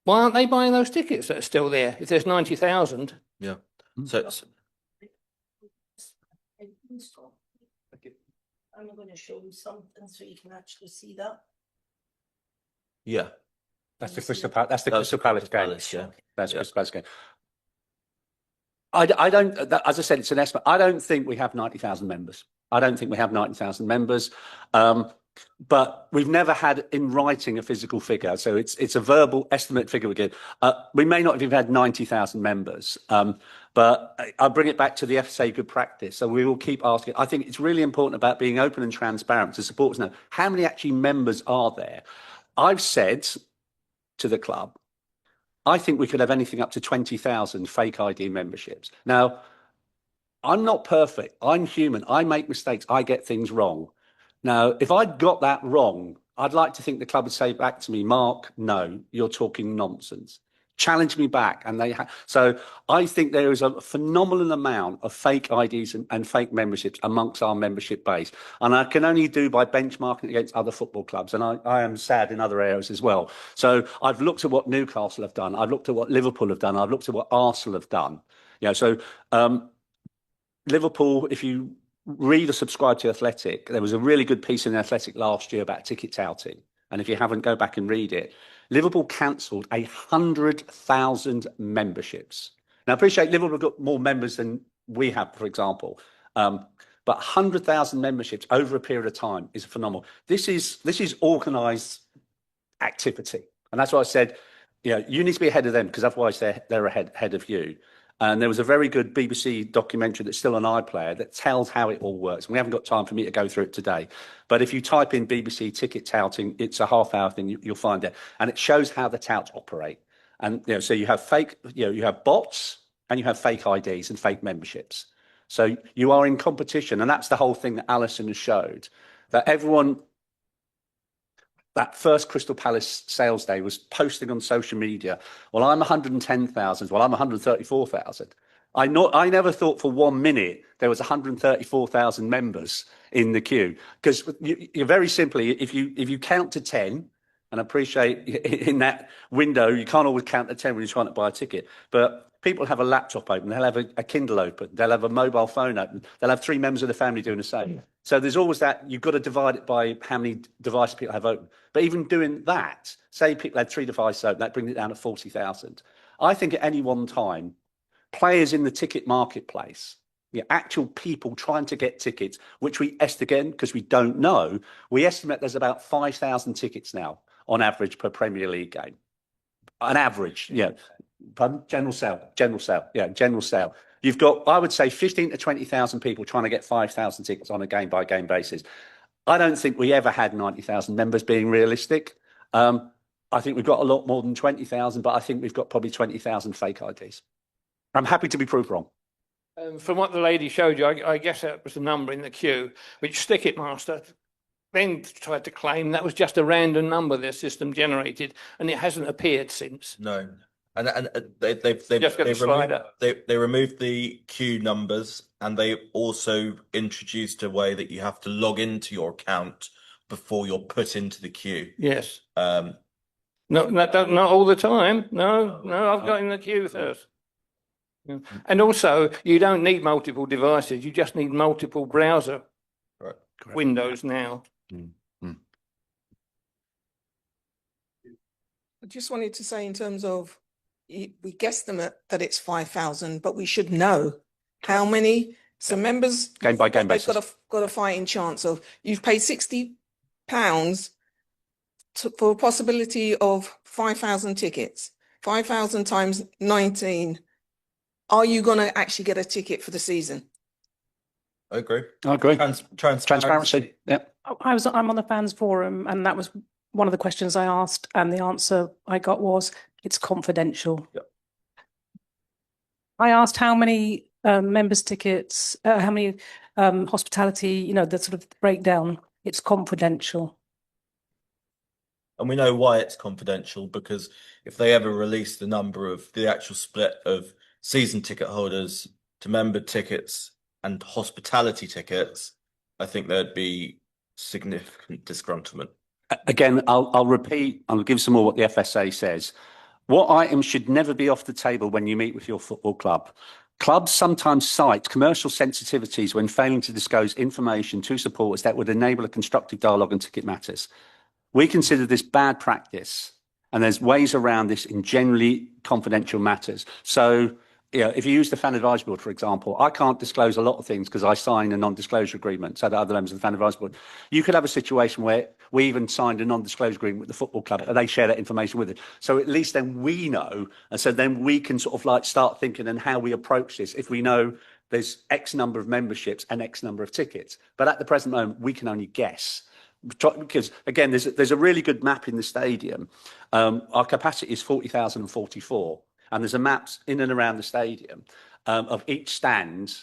Why aren't they buying those tickets that are still there if there's 90,000? Yeah. So I'm going to show you something so you can actually see that. yeah, That's the Crystal Palace. That's the Crystal Palace game. yeah. That's Yeah. Crystal Palace game. I don't. As I said, it's an estimate. I don't think we have 90,000 members. I don't think we have 90,000 members. But we've never had in writing a physical figure, so it's a verbal estimate figure we give. We may not have even had 90,000 members, but I'll bring it back to the FSA good practice. So we will keep asking. I think it's really important about being open and transparent to supporters know how many actually members are there. I've said to the club, I think we could have anything up to 20,000 fake ID memberships. Now, I'm not perfect. I'm human. I make mistakes. I get things wrong. Now, if I'd got that wrong, I'd like to think the club would say back to me, Mark, no, you're talking nonsense. Challenge me back. And so I think there is a phenomenal amount of fake IDs and fake memberships amongst our membership base. And I can only do by benchmarking against other football clubs. And I am sad in other areas as well. So I've looked at what Newcastle have done. I've looked at what Liverpool have done. I've looked at what Arsenal have done. So Liverpool, if you read or subscribe to Athletic, there was a really good piece in Athletic last year about ticket touting. And if you haven't, go back and read it. Liverpool cancelled 100,000 memberships. Now, I appreciate Liverpool have got more members than we have, for example. But 100,000 memberships over a period of time is phenomenal. This is organised activity. And that's why I said, you need to be ahead of them, because otherwise they're ahead of you. And there was a very good BBC documentary that's still on iPlayer that tells how it all works. And we haven't got time for me to go through it today. But if you type in BBC ticket touting, it's a half-hour thing, you'll find it. And it shows how the touts operate. And so you have fake, you have bots, and you have fake IDs and fake memberships. So you are in competition. And that's the whole thing that Alison has showed, that everyone, that first Crystal Palace sales day, was posting on social media, well, I'm 110,000, well, I'm 134,000. I never thought for 1 minute there was 134,000 members in the queue, because you very simply, if you count to 10, And I appreciate in that window, you can't always count to 10 when you're trying to buy a ticket. But people have a laptop open, they'll have a Kindle open, they'll have a mobile phone open, they'll have 3 members of the family doing the same. So there's always that, you've got to divide it by how many devices people have open. But even doing that, say people had 3 devices open, that brings it down to 40,000. I think at any one time, players in the ticket marketplace, actual people trying to get tickets, which we estimate, because we don't know, we estimate there's about 5,000 tickets now on average per Premier League game. An average, pardon? General sale. You've got, I would say, 15 to 20,000 people trying to get 5,000 tickets on a game-by-game basis. I don't think we ever had 90,000 members, being realistic. I think we've got a lot more than 20,000, but I think we've got probably 20,000 fake IDs. I'm happy to be proved wrong. From what the lady showed you, I guess that was the number in the queue, which Ticketmaster then tried to claim that was just a random number their system generated, and it hasn't appeared since. No, and they've Just got a slider. they removed the queue numbers, and they also introduced a way that you have to log into your account before you're put into the queue. Yes. No, not all the time. No, I've got in the queue first. Yeah. And also, you don't need multiple devices. You just need multiple browser windows now. I just wanted to say, in terms of, we guesstimate that it's 5,000, but we should know how many. So members, Game by game basis. they've got a fighting chance of, you've paid £60 for a possibility of 5,000 tickets. 5,000 times 19. Are you going to actually get a ticket for the season? I agree. Transparency. Yeah. I'm on the fans forum, and that was one of the questions I asked, and the answer I got was it's confidential. Yep. I asked how many members tickets, how many hospitality, the sort of breakdown. It's confidential. And we know why it's confidential, because if they ever release the number of the actual split of season ticket holders to member tickets and hospitality tickets, I think there'd be significant disgruntlement. Again, I'll repeat, I'll give some more what the FSA says. What items should never be off the table when you meet with your football club? Clubs sometimes cite commercial sensitivities when failing to disclose information to supporters that would enable a constructive dialogue on ticket matters. We consider this bad practice, and there's ways around this in generally confidential matters. So, if you use the fan advisory board, for example, I can't disclose a lot of things because I sign a non-disclosure agreement so that other members of the fan advisory board. You could have a situation where we even signed a non-disclosure agreement with the football club, and they share that information with it. So at least then we know, and so then we can sort of like start thinking and how we approach this if we know there's X number of memberships and X number of tickets. But at the present moment, we can only guess. Because again, there's a really good map in the stadium. Our capacity is 40,044. And there's a map in and around the stadium of each stand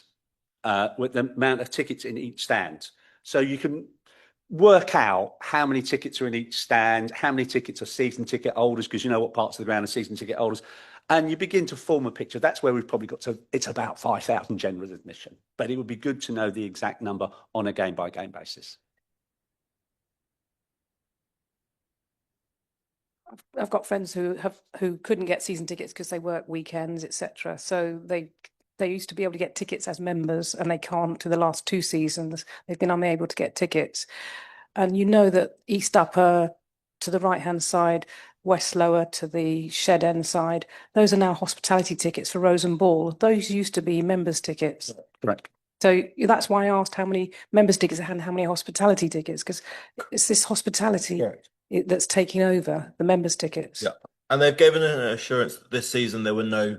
with the amount of tickets in each stand. So you can work out how many tickets are in each stand, how many tickets are season ticket holders, because you know what parts of the ground are season ticket holders. And you begin to form a picture. That's where we've probably got to, it's about 5,000 general admission. But it would be good to know the exact number on a game-by-game basis. I've got friends who couldn't get season tickets because they work weekends, etc. So they used to be able to get tickets as members, and they can't. To the last 2 seasons, they've been unable to get tickets. And you know that East Upper to the right-hand side, West Lower to the Shed End side, those are now hospitality tickets for Rose and Ball. Those used to be members' tickets. Correct. So that's why I asked how many members' tickets and how many hospitality tickets, because it's this hospitality that's taking over the members' tickets. Yeah, and they've given an assurance that this season there were no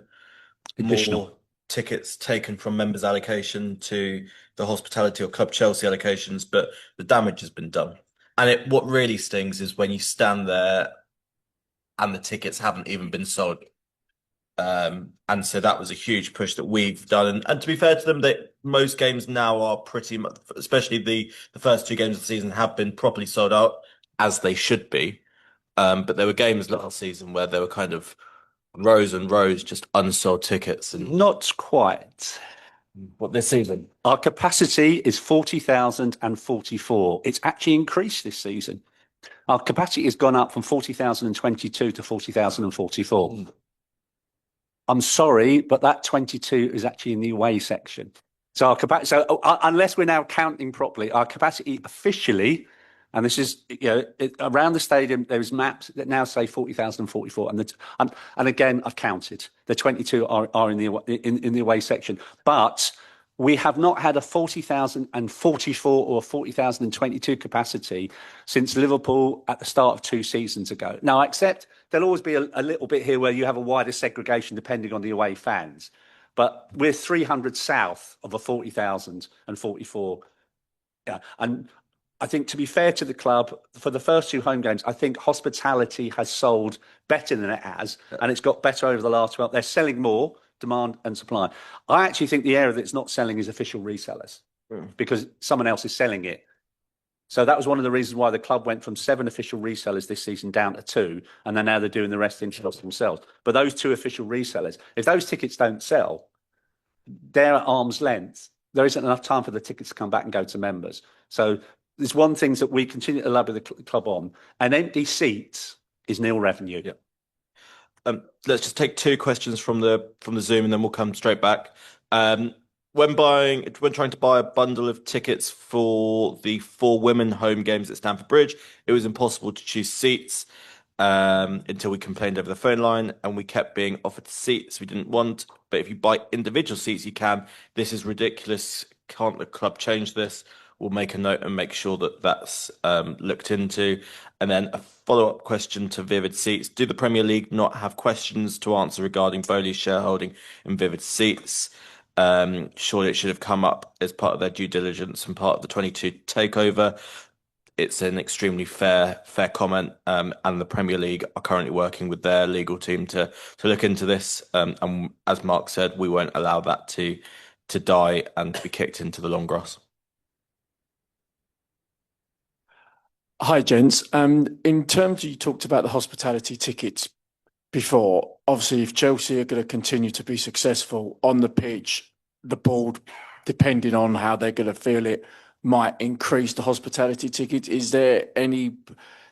Additional more tickets taken from members' allocation to the hospitality or Club Chelsea allocations, but the damage has been done. And what really stings is when you stand there and the tickets haven't even been sold. And so that was a huge push that we've done. And to be fair to them, most games now are pretty much, especially the first 2 games of the season, have been properly sold out, as they should be. But there were games last season where there were kind of rows and rows just unsold tickets. And not quite. What, this season? Our capacity is 40,044. It's actually increased this season. Our capacity has gone up from 40,022 to 40,044. I'm sorry, but that 22 is actually in the away section. So our capacity, unless we're now counting properly, our capacity officially, and this is, around the stadium, there is maps that now say 40,044. And again, I've counted. The 22 are in the away section. But we have not had a 40,044 or 40,022 capacity since Liverpool at the start of 2 seasons ago. Now, I accept there'll always be a little bit here where you have a wider segregation depending on the away fans. But we're 300 south of a 40,044. Yeah. And I think, to be fair to the club, for the first 2 home games, I think hospitality has sold better than it has, and it's got better over the last 12. They're selling more, demand and supply. I actually think the area that's not selling is official resellers, because someone else is selling it. So that was one of the reasons why the club went from 7 official resellers this season down to 2, and then now they're doing the rest themselves. But those 2 official resellers, if those tickets don't sell, they're at arm's length. There isn't enough time for the tickets to come back and go to members. So there's one thing that we continue to lobby the club on: an empty seat is nil revenue. Yeah. Let's just take 2 questions from the Zoom, and then we'll come straight back. When trying to buy a bundle of tickets for the 4 women home games at Stamford Bridge, it was impossible to choose seats until we complained over the phone line, and we kept being offered seats we didn't want. But if you buy individual seats, you can. This is ridiculous. Can't the club change this? We'll make a note and make sure that that's looked into. And then a follow-up question to Vivid Seats. Do the Premier League not have questions to answer regarding Bowley's shareholding in Vivid Seats? Surely it should have come up as part of their due diligence and part of the 22 takeover. It's an extremely fair comment, and the Premier League are currently working with their legal team to look into this. And as Mark said, we won't allow that to die and to be kicked into the long grass. Hi, gents. In terms of, you talked about the hospitality tickets before. Obviously, if Chelsea are going to continue to be successful on the pitch, the board, depending on how they're going to feel it, might increase the hospitality ticket. Is there any,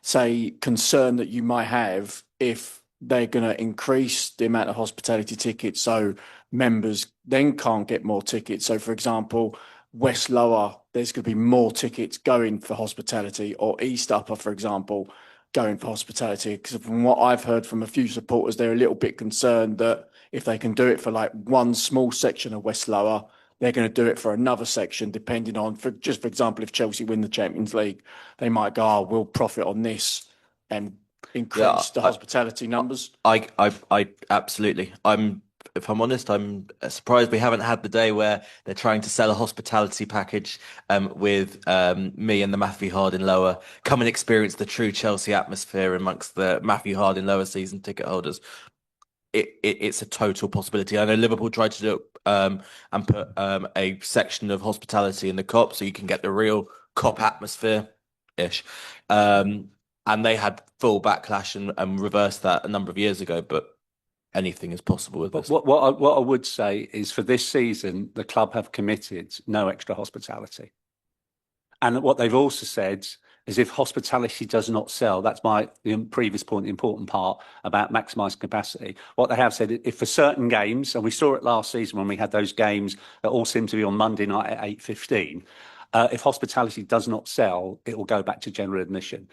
say, concern that you might have if they're going to increase the amount of hospitality tickets so members then can't get more tickets? So, for example, West Lower, there's going to be more tickets going for hospitality, or East Upper, for example, going for hospitality. Because from what I've heard from a few supporters, they're a little bit concerned that if they can do it for like one small section of West Lower, they're going to do it for another section, depending on, for example, if Chelsea win the Champions League, they might go, oh, we'll profit on this and increase the hospitality numbers. I absolutely. If I'm honest, I'm surprised we haven't had the day where they're trying to sell a hospitality package with me and the Matthew Harding Lower. Come and experience the true Chelsea atmosphere amongst the Matthew Harding Lower season ticket holders. It's a total possibility. I know Liverpool tried to do it and put a section of hospitality in the Kop, so you can get the real Kop atmosphere-ish. And they had full backlash and reversed that a number of years ago, but anything is possible with this. What I would say is, for this season, the club have committed no extra hospitality. And what they've also said is, if hospitality does not sell, that's the previous point, the important part about maximising capacity. What they have said, if for certain games, and we saw it last season when we had those games that all seemed to be on Monday night at 8:15, if hospitality does not sell, it will go back to general admission.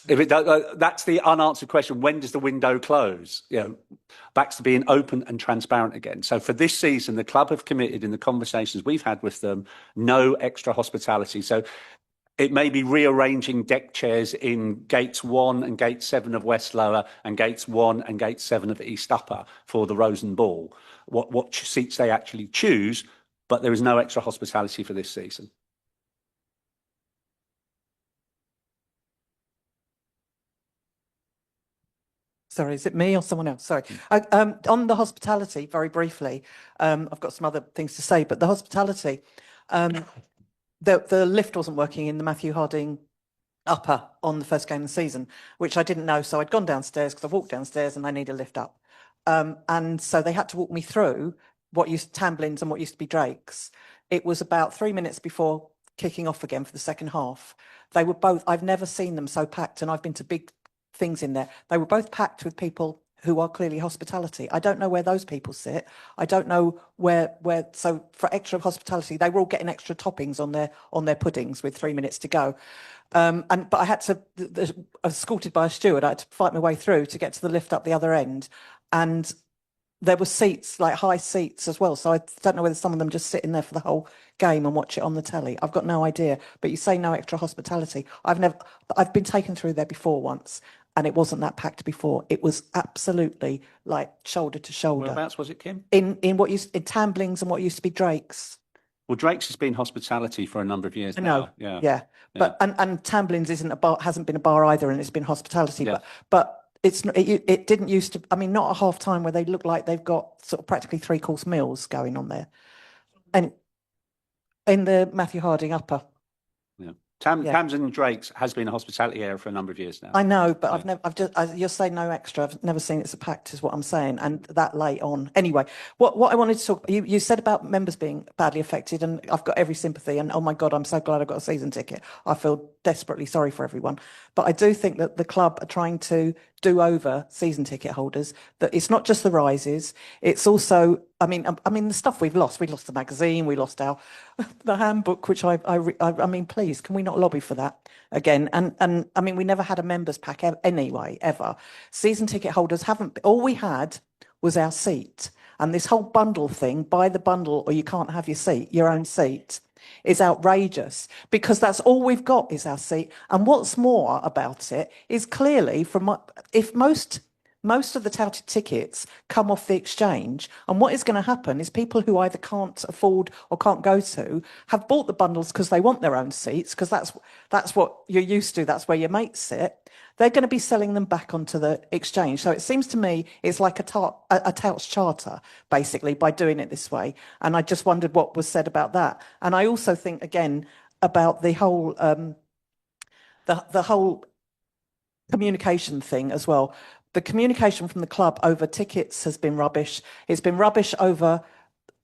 If it does, that's the unanswered question. When does the window close? Back to being open and transparent again. So for this season, the club have committed, in the conversations we've had with them, no extra hospitality. So it may be rearranging deck chairs in gates 1 and gate 7 of West Lower and gates 1 and gate 7 of East Upper for the Rose and Ball. What seats they actually choose, but there is no extra hospitality for this season. Sorry, is it me or someone else? Sorry. On the hospitality, very briefly, I've got some other things to say, but the hospitality, the lift wasn't working in the Matthew Harding Upper on the first game of the season, which I didn't know. So I'd gone downstairs because I walked downstairs and I need a lift up. And so they had to walk me through what used to Tamblins and what used to be Drake's. It was about 3 minutes before kicking off again for the second half, they were both, I've never seen them so packed, and I've been to big things in there. They were both packed with people who are clearly hospitality. I don't know where those people sit. I don't know where, so for extra hospitality, they were all getting extra toppings on their puddings with 3 minutes to go. But I had to, escorted by a steward, I had to fight my way through to get to the lift up the other end. And there were seats, like high seats as well. So I don't know whether some of them just sit in there for the whole game and watch it on the telly. I've got no idea. But you say no extra hospitality. I've been taken through there before once, and it wasn't that packed before. It was absolutely like shoulder to shoulder. Whereabouts was it, Kim? In Tamblings and what used to be Drake's. Well, Drake's has been hospitality for a number of years I now. know. Yeah. Yeah. But and Tamblings isn't a bar, hasn't been a bar either, and it's been hospitality. Yeah. But it didn't used to. I mean, not at half time where they look like they've got sort of practically 3-course meals going on there, and in the Matthew Harding upper. Yeah. Yeah. Tamsin and Drake's has been a hospitality area for a number of years now. I know, but you're saying no extra. I've never seen it so packed, is what I'm saying, and that late on. Anyway, what I wanted to talk, you said about members being badly affected, and I've got every sympathy. And oh my God, I'm so glad I got a season ticket. I feel desperately sorry for everyone, but I do think that the club are trying to do over season ticket holders. That it's not just the rises; it's also, I mean, the stuff we've lost. We lost the magazine. We lost the handbook, which I mean, please, can we not lobby for that again? And I mean, we never had a members pack anyway, ever. Season ticket holders haven't. All we had was our seat, and this whole bundle thing, buy the bundle or you can't have your own seat, is outrageous, because that's all we've got is our seat. And what's more about it is clearly if most of the touted tickets come off the exchange, and what is going to happen is people who either can't afford or can't go to have bought the bundles because they want their own seats, because that's what you're used to, that's where your mates sit. They're going to be selling them back onto the exchange. So it seems to me it's like a touts charter, basically, by doing it this way. And I just wondered what was said about that. And I also think, again, about the whole the whole communication thing as well. The communication from the club over tickets has been rubbish. It's been rubbish over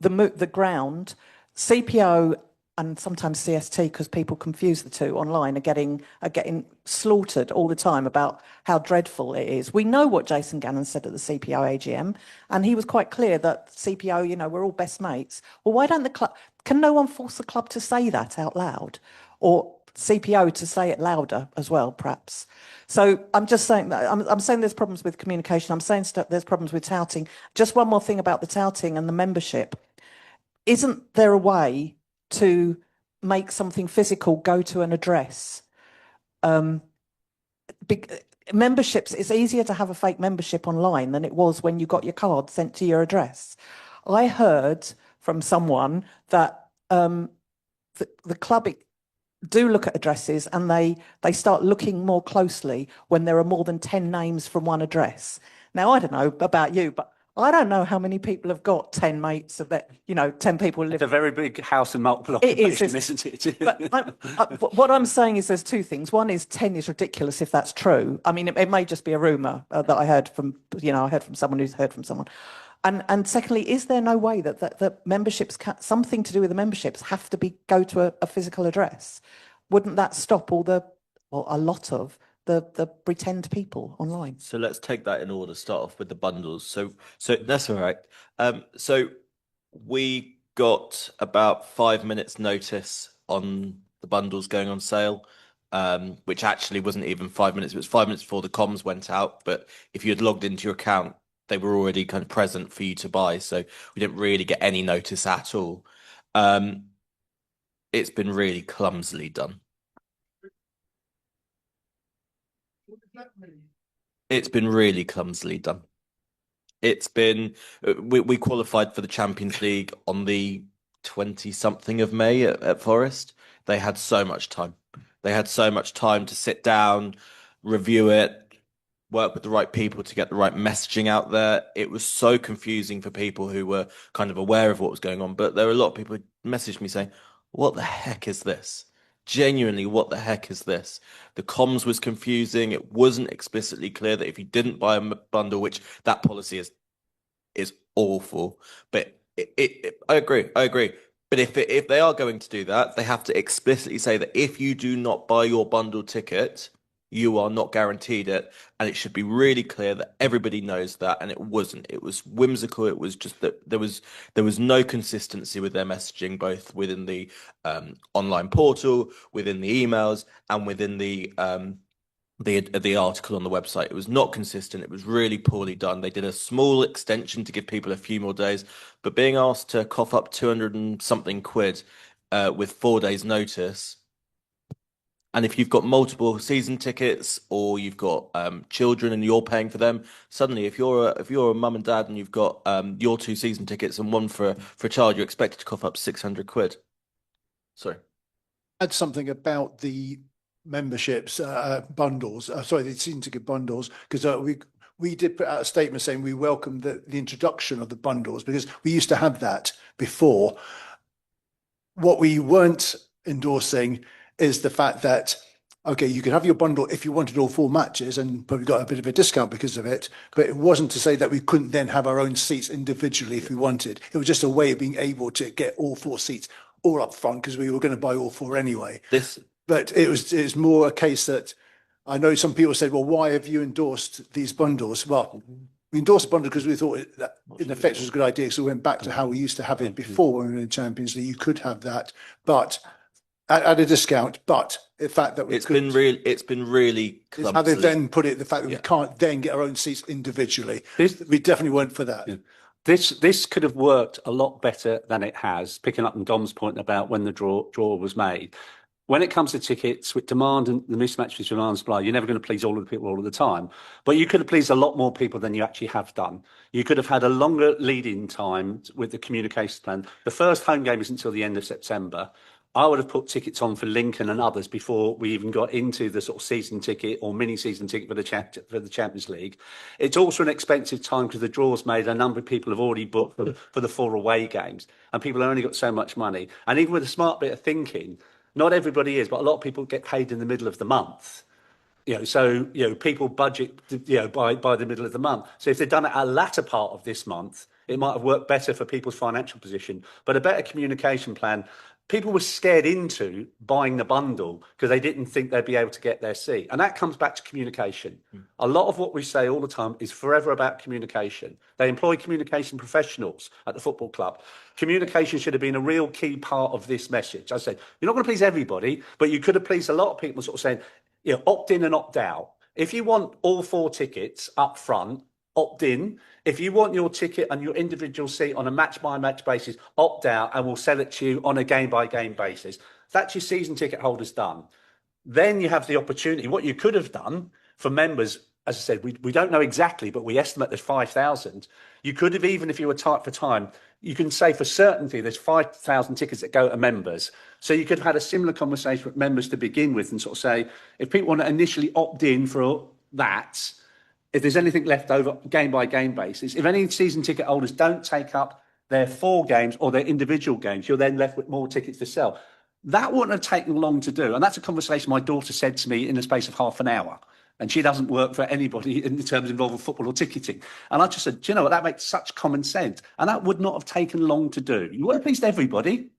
the ground. CPO and sometimes CST, because people confuse the two online, are getting slaughtered all the time about how dreadful it is. We know what Jason Gannon said at the CPO AGM, and he was quite clear that CPO, we're all best mates. Well, why don't the club? Can no one force the club to say that out loud, or CPO to say it louder as well, perhaps? So I'm just saying that I'm saying there's problems with communication. I'm saying there's problems with touting. Just one more thing about the touting and the membership. Isn't there a way to make something physical go to an address? Memberships, it's easier to have a fake membership online than it was when you got your card sent to your address. I heard from someone that the club do look at addresses, and they start looking more closely when there are more than 10 names from one address. Now, I don't know about you, but I don't know how many people have got 10 mates of that, 10 people live. It's a very big house and multiple It is, occupation, isn't it? But what I'm saying is there's two things. One is 10 is ridiculous if that's true. I mean, it may just be a rumour that I heard from, I heard from someone who's heard from someone. And secondly, is there no way that memberships, something to do with the memberships, have to go to a physical address? Wouldn't that stop a lot of the pretend people online? So let's take that in order. Start off with the bundles. So that's all right. So we got about 5 minutes notice on the bundles going on sale, which actually wasn't even 5 minutes. It was 5 minutes before the comms went out. But if you had logged into your account, they were already kind of present for you to buy. So we didn't really get any notice at all. It's been really clumsily done. It's been really clumsily done. It's been, we qualified for the Champions League on the 20-something of May at Forest. They had so much time. They had so much time to sit down, review it, work with the right people to get the right messaging out there. It was so confusing for people who were kind of aware of what was going on. But there were a lot of people who messaged me saying, what the heck is this? Genuinely, what the heck is this? The comms was confusing. It wasn't explicitly clear that if you didn't buy a bundle, which that policy is awful. But I agree. But if they are going to do that, they have to explicitly say that if you do not buy your bundle ticket, you are not guaranteed it. And it should be really clear that everybody knows that. And it wasn't. It was whimsical. It was just that there was no consistency with their messaging, both within the online portal, within the emails, and within the article on the website. It was not consistent. It was really poorly done. They did a small extension to give people a few more days, but being asked to cough up 200 and something quid with 4 days notice. And if you've got multiple season tickets or you've got children and you're paying for them, suddenly if you're a mum and dad and you've got your 2 season tickets and one for a child, you're expected to cough up 600 quid. Sorry. Add something about the memberships bundles. Sorry, the season ticket bundles, because we did put out a statement saying we welcome the introduction of the bundles because we used to have that before. What we weren't endorsing is the fact that, okay, you could have your bundle if you wanted all 4 matches and probably got a bit of a discount because of it, but it wasn't to say that we couldn't then have our own seats individually if we wanted. It was just a way of being able to get all 4 seats all up front because we were going to buy all 4 anyway. But it was more a case that I know some people said, well, why have you endorsed these bundles? Well, we endorsed the bundle because we thought that in effect was a good idea. So we went back to how we used to have it before when we were in the Champions League. You could have that, but at a discount. But the fact that it's been really clumsy. How they then put it, the fact that we can't then get our own seats individually. We definitely weren't for that. Yeah. This could have worked a lot better than it has, picking up on Dom's point about when the draw was made. When it comes to tickets, with demand and the mismatch between demand and supply, you're never going to please all of the people all of the time. But you could have pleased a lot more people than you actually have done. You could have had a longer lead-in time with the communications plan. The first home game isn't until the end of September. I would have put tickets on for Lincoln and others before we even got into the sort of season ticket or mini season ticket for the Champions League. It's also an expensive time because the draw's made. A number of people have already booked for the 4 away games, and people have only got so much money. And even with a smart bit of thinking, not everybody is, but a lot of people get paid in the middle of the month. So people budget by the middle of the month. So if they'd done it at a latter part of this month, it might have worked better for people's financial position. But a better communication plan. People were scared into buying the bundle because they didn't think they'd be able to get their seat. And that comes back to communication. A lot of what we say all the time is forever about communication. They employ communication professionals at the football club. Communication should have been a real key part of this message. I said, you're not going to please everybody, but you could have pleased a lot of people sort of saying, opt in and opt out. If you want all 4 tickets up front, opt in. If you want your ticket and your individual seat on a match-by-match basis, opt out and we'll sell it to you on a game-by-game basis. That's your season ticket holders done. Then you have the opportunity. What you could have done for members, as I said, we don't know exactly, but we estimate there's 5,000. You could have, even if you were tight for time, you can say for certainty there's 5,000 tickets that go to members. So you could have had a similar conversation with members to begin with and sort of say, if people want to initially opt in for that, if there's anything left over game by game basis, if any season ticket holders don't take up their 4 games or their individual games, you're then left with more tickets to sell. That wouldn't have taken long to do. And that's a conversation my daughter said to me in the space of half an hour. And she doesn't work for anybody in terms involving football or ticketing. And I just said, do you know what? That makes such common sense. And that would not have taken long to do. You wouldn't have pleased everybody,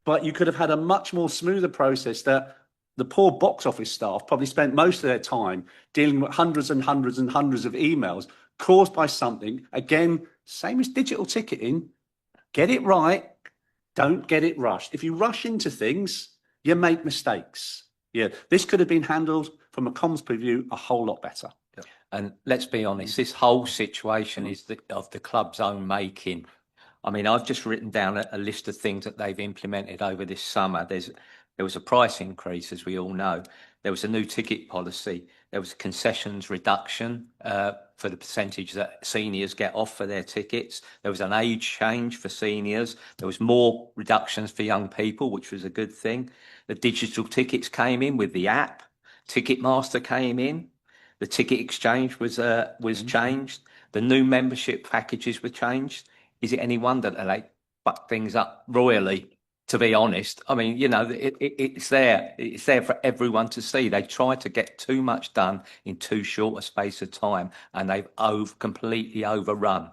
but you could have had a much more smoother process that the poor box office staff probably spent most of their time dealing with hundreds and hundreds and hundreds of emails caused by something. Again, same as digital ticketing, get it right, don't get it rushed. If you rush into things, you make mistakes. Yeah, this could have been handled from a comms point of view a whole lot better. Yeah. And let's be honest, this whole situation is of the club's own making. I mean, I've just written down a list of things that they've implemented over this summer. There was a price increase, as we all know. There was a new ticket policy. There was a concessions reduction for the percentage that seniors get off for their tickets. There was an age change for seniors. There was more reductions for young people, which was a good thing. The digital tickets came in with the app. Ticketmaster came in. The ticket exchange was changed. The new membership packages were changed. Is it any wonder that they bucked things up royally? To be honest, I mean, it's there. It's there for everyone to see. They tried to get too much done in too short a space of time, and they've completely overrun.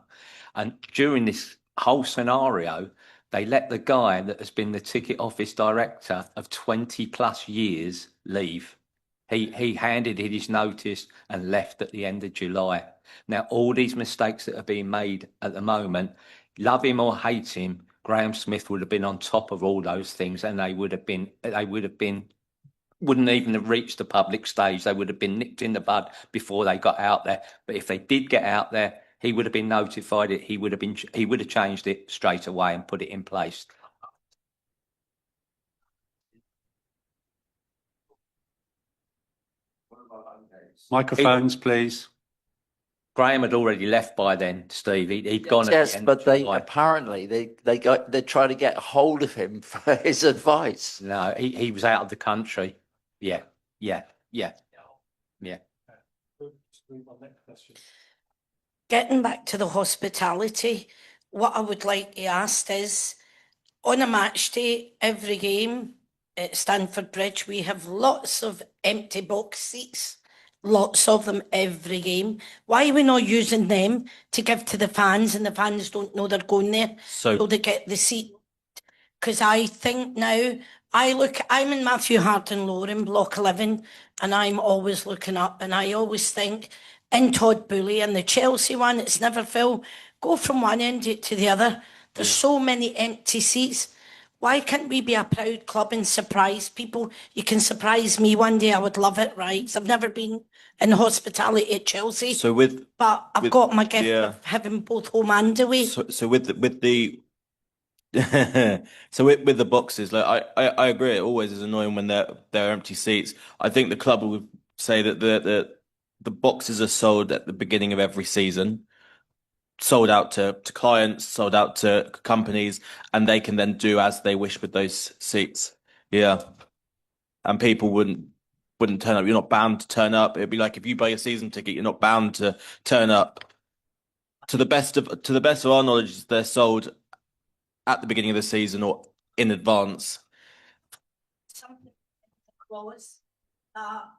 And during this whole scenario, They let the guy that has been the ticket office director of 20 plus years leave. He handed in his notice and left at the end of July. Now, all these mistakes that are being made at the moment, love him or hate him, Graham Smith would have been on top of all those things, and wouldn't even have reached the public stage. They would have been nipped in the bud before they got out there. But if they did get out there, he would have been notified. He would have changed it straight away and put it in place. Microphones, please. Graham had already left by then, Steve. He'd gone at Yes, the end but of they July. apparently they tried to get hold of him for his advice. No, he was out of the country. Yeah. Getting back to the hospitality, what I would like to ask is, on a match day, every game at Stanford Bridge, we have lots of empty box seats, lots of them every game. Why are we not using them to give to the fans, and the fans don't know they're going there, so they get the seat? Because I think now, I'm in Matthew Hart and Lauren, Block 11, and I'm always looking up, and I always think, in Todd Booley and the Chelsea one, it's never full. Go from one end to the other. There's so many empty seats. Why can't we be a proud club and surprise people? You can surprise me one day. I would love it, right? 'Cause I've never been in hospitality at Chelsea. But I've got my gift of having both home and away. So with the so with the boxes, like I agree, it always is annoying when they're empty seats. I think the club would say that the boxes are sold at the beginning of every season, sold out to clients, sold out to companies, and they can then do as they wish with those seats. Yeah. And people wouldn't turn up. You're not bound to turn up. It'd be like if you buy a season ticket, you're not bound to turn up. To the best of our knowledge, they're sold at the beginning of the season or in advance. Something clause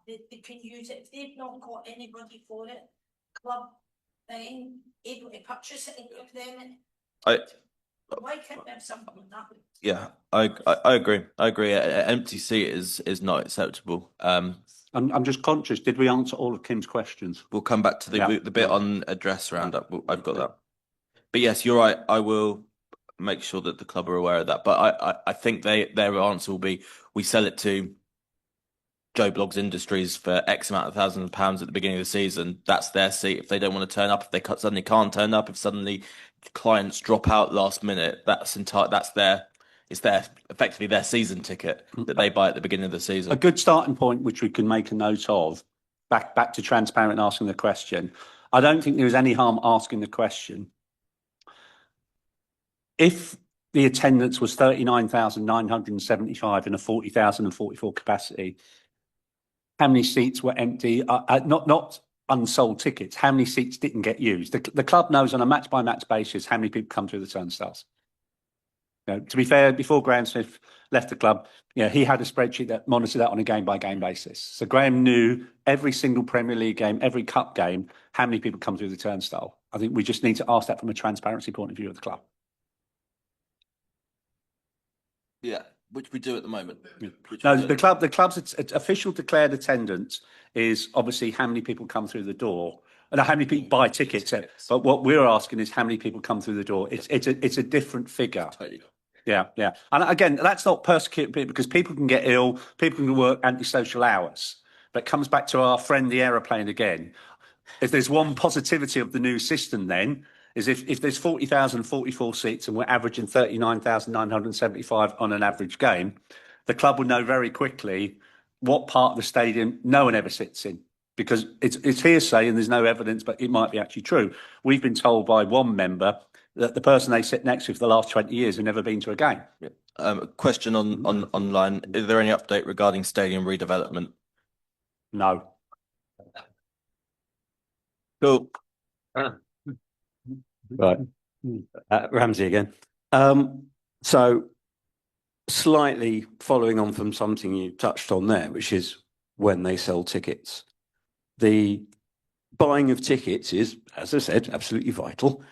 they can use it if they've not got anybody for it. Club then able to purchase it and give them it. Why can't we have something like that? Yeah, I agree. I agree. An empty seat is not acceptable. I'm just conscious. Did we answer all of Kim's questions? We'll come back to the bit on address roundup. I've got that. But yes, you're right. I will make sure that the club are aware of that. But I think their answer will be, we sell it to Joe Bloggs Industries for X amount of thousands of pounds at the beginning of the season. That's their seat. If they don't want to turn up, if they suddenly can't turn up, if suddenly clients drop out last minute, it's effectively their season ticket that they buy at the beginning of the season. A good starting point, which we can make a note of, back to transparent and asking the question. I don't think there is any harm asking the question. If the attendance was 39,975 in a 40,044 capacity, how many seats were empty? Not unsold tickets. How many seats didn't get used? The club knows on a match by match basis how many people come through the turnstiles. You know, to be fair, before Graham Smith left the club, he had a spreadsheet that monitored that on a game by game basis. So Graham knew every single Premier League game, every cup game, how many people come through the turnstile. I think we just need to ask that from a transparency point of view of the club. Yeah, which we do at the moment. No, the club's official declared attendance is obviously how many people come through the door and how many people buy tickets. But what we're asking is how many people come through the door. It's a different figure. Yeah. And again, that's not persecuting people because people can get ill, people can work antisocial hours. But it comes back to our friend the aeroplane again. If there's one positivity of the new system then, is if there's 40,044 seats and we're averaging 39,975 on an average game, the club will know very quickly what part of the stadium no one ever sits in. Because it's hearsay and there's no evidence, but it might be actually true. We've been told by one member that the person they sit next to for the last 20 years have never been to a game. Question on online. Is there any update regarding stadium redevelopment? No. Cool. Right. Ramsey again. So slightly following on from something you touched on there, which is when they sell tickets. The buying of tickets is, as I said, absolutely vital.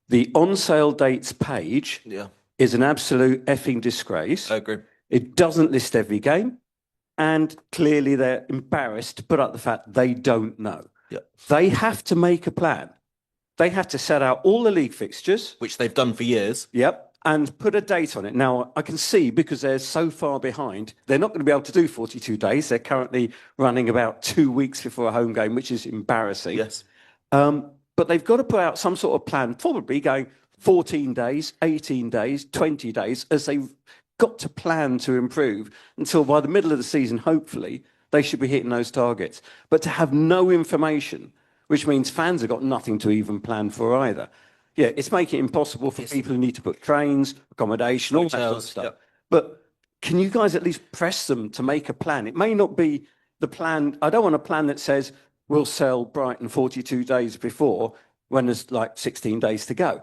The on sale dates page is an absolute effing disgrace. I agree. It doesn't list every game, and clearly they're embarrassed to put up the fact they don't know. Yeah. They have to make a plan. They have to set out all the league fixtures, which they've done for years. Yep, and put a date on it. Now, I can see because they're so far behind, they're not going to be able to do 42 days. They're currently running about 2 weeks before a home game, which is embarrassing. Yes. But they've got to put out some sort of plan, probably going 14 days, 18 days, 20 days, as they've got to plan to improve until by the middle of the season, hopefully, they should be hitting those targets. But to have no information, which means fans have got nothing to even plan for either. Yeah, it's making it impossible for people who need to book trains, accommodation, all that sort of stuff. Yep. But can you guys at least press them to make a plan? It may not be the plan. I don't want a plan that says we'll sell Brighton 42 days before when there's like 16 days to go.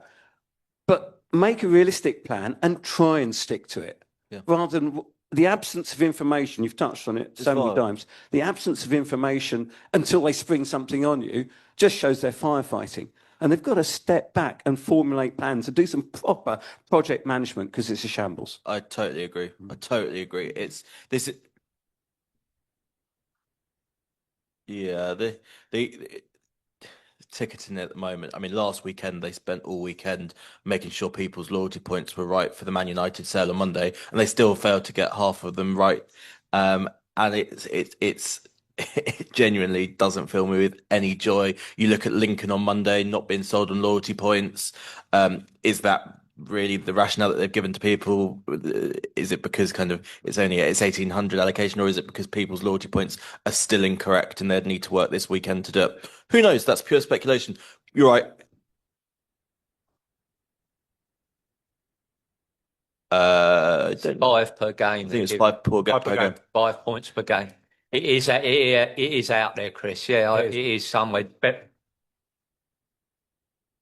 But make a realistic plan and try and stick to it. Yeah. Rather than the absence of information, you've touched on it so many vile. times, the absence of information until they spring something on you just shows they're firefighting. And they've got to step back and formulate plans and do some proper project management because it's a shambles. I totally agree. I totally agree. It's this. Yeah, the ticketing at the moment. I mean, last weekend they spent all weekend making sure people's loyalty points were right for the Man United sale on Monday, and they still failed to get half of them right. And it's it genuinely doesn't fill me with any joy. You look at Lincoln on Monday not being sold on loyalty points. Is that really the rationale that they've given to people? Is it because kind of it's 1800 allocation, or is it because people's loyalty points are still incorrect and they'd need to work this weekend to do it? Who knows? That's pure speculation. You're right. It's 5 per game. I think it's 5 per game. 5 points per game. It is out there, Chris. Yeah, it is somewhere. But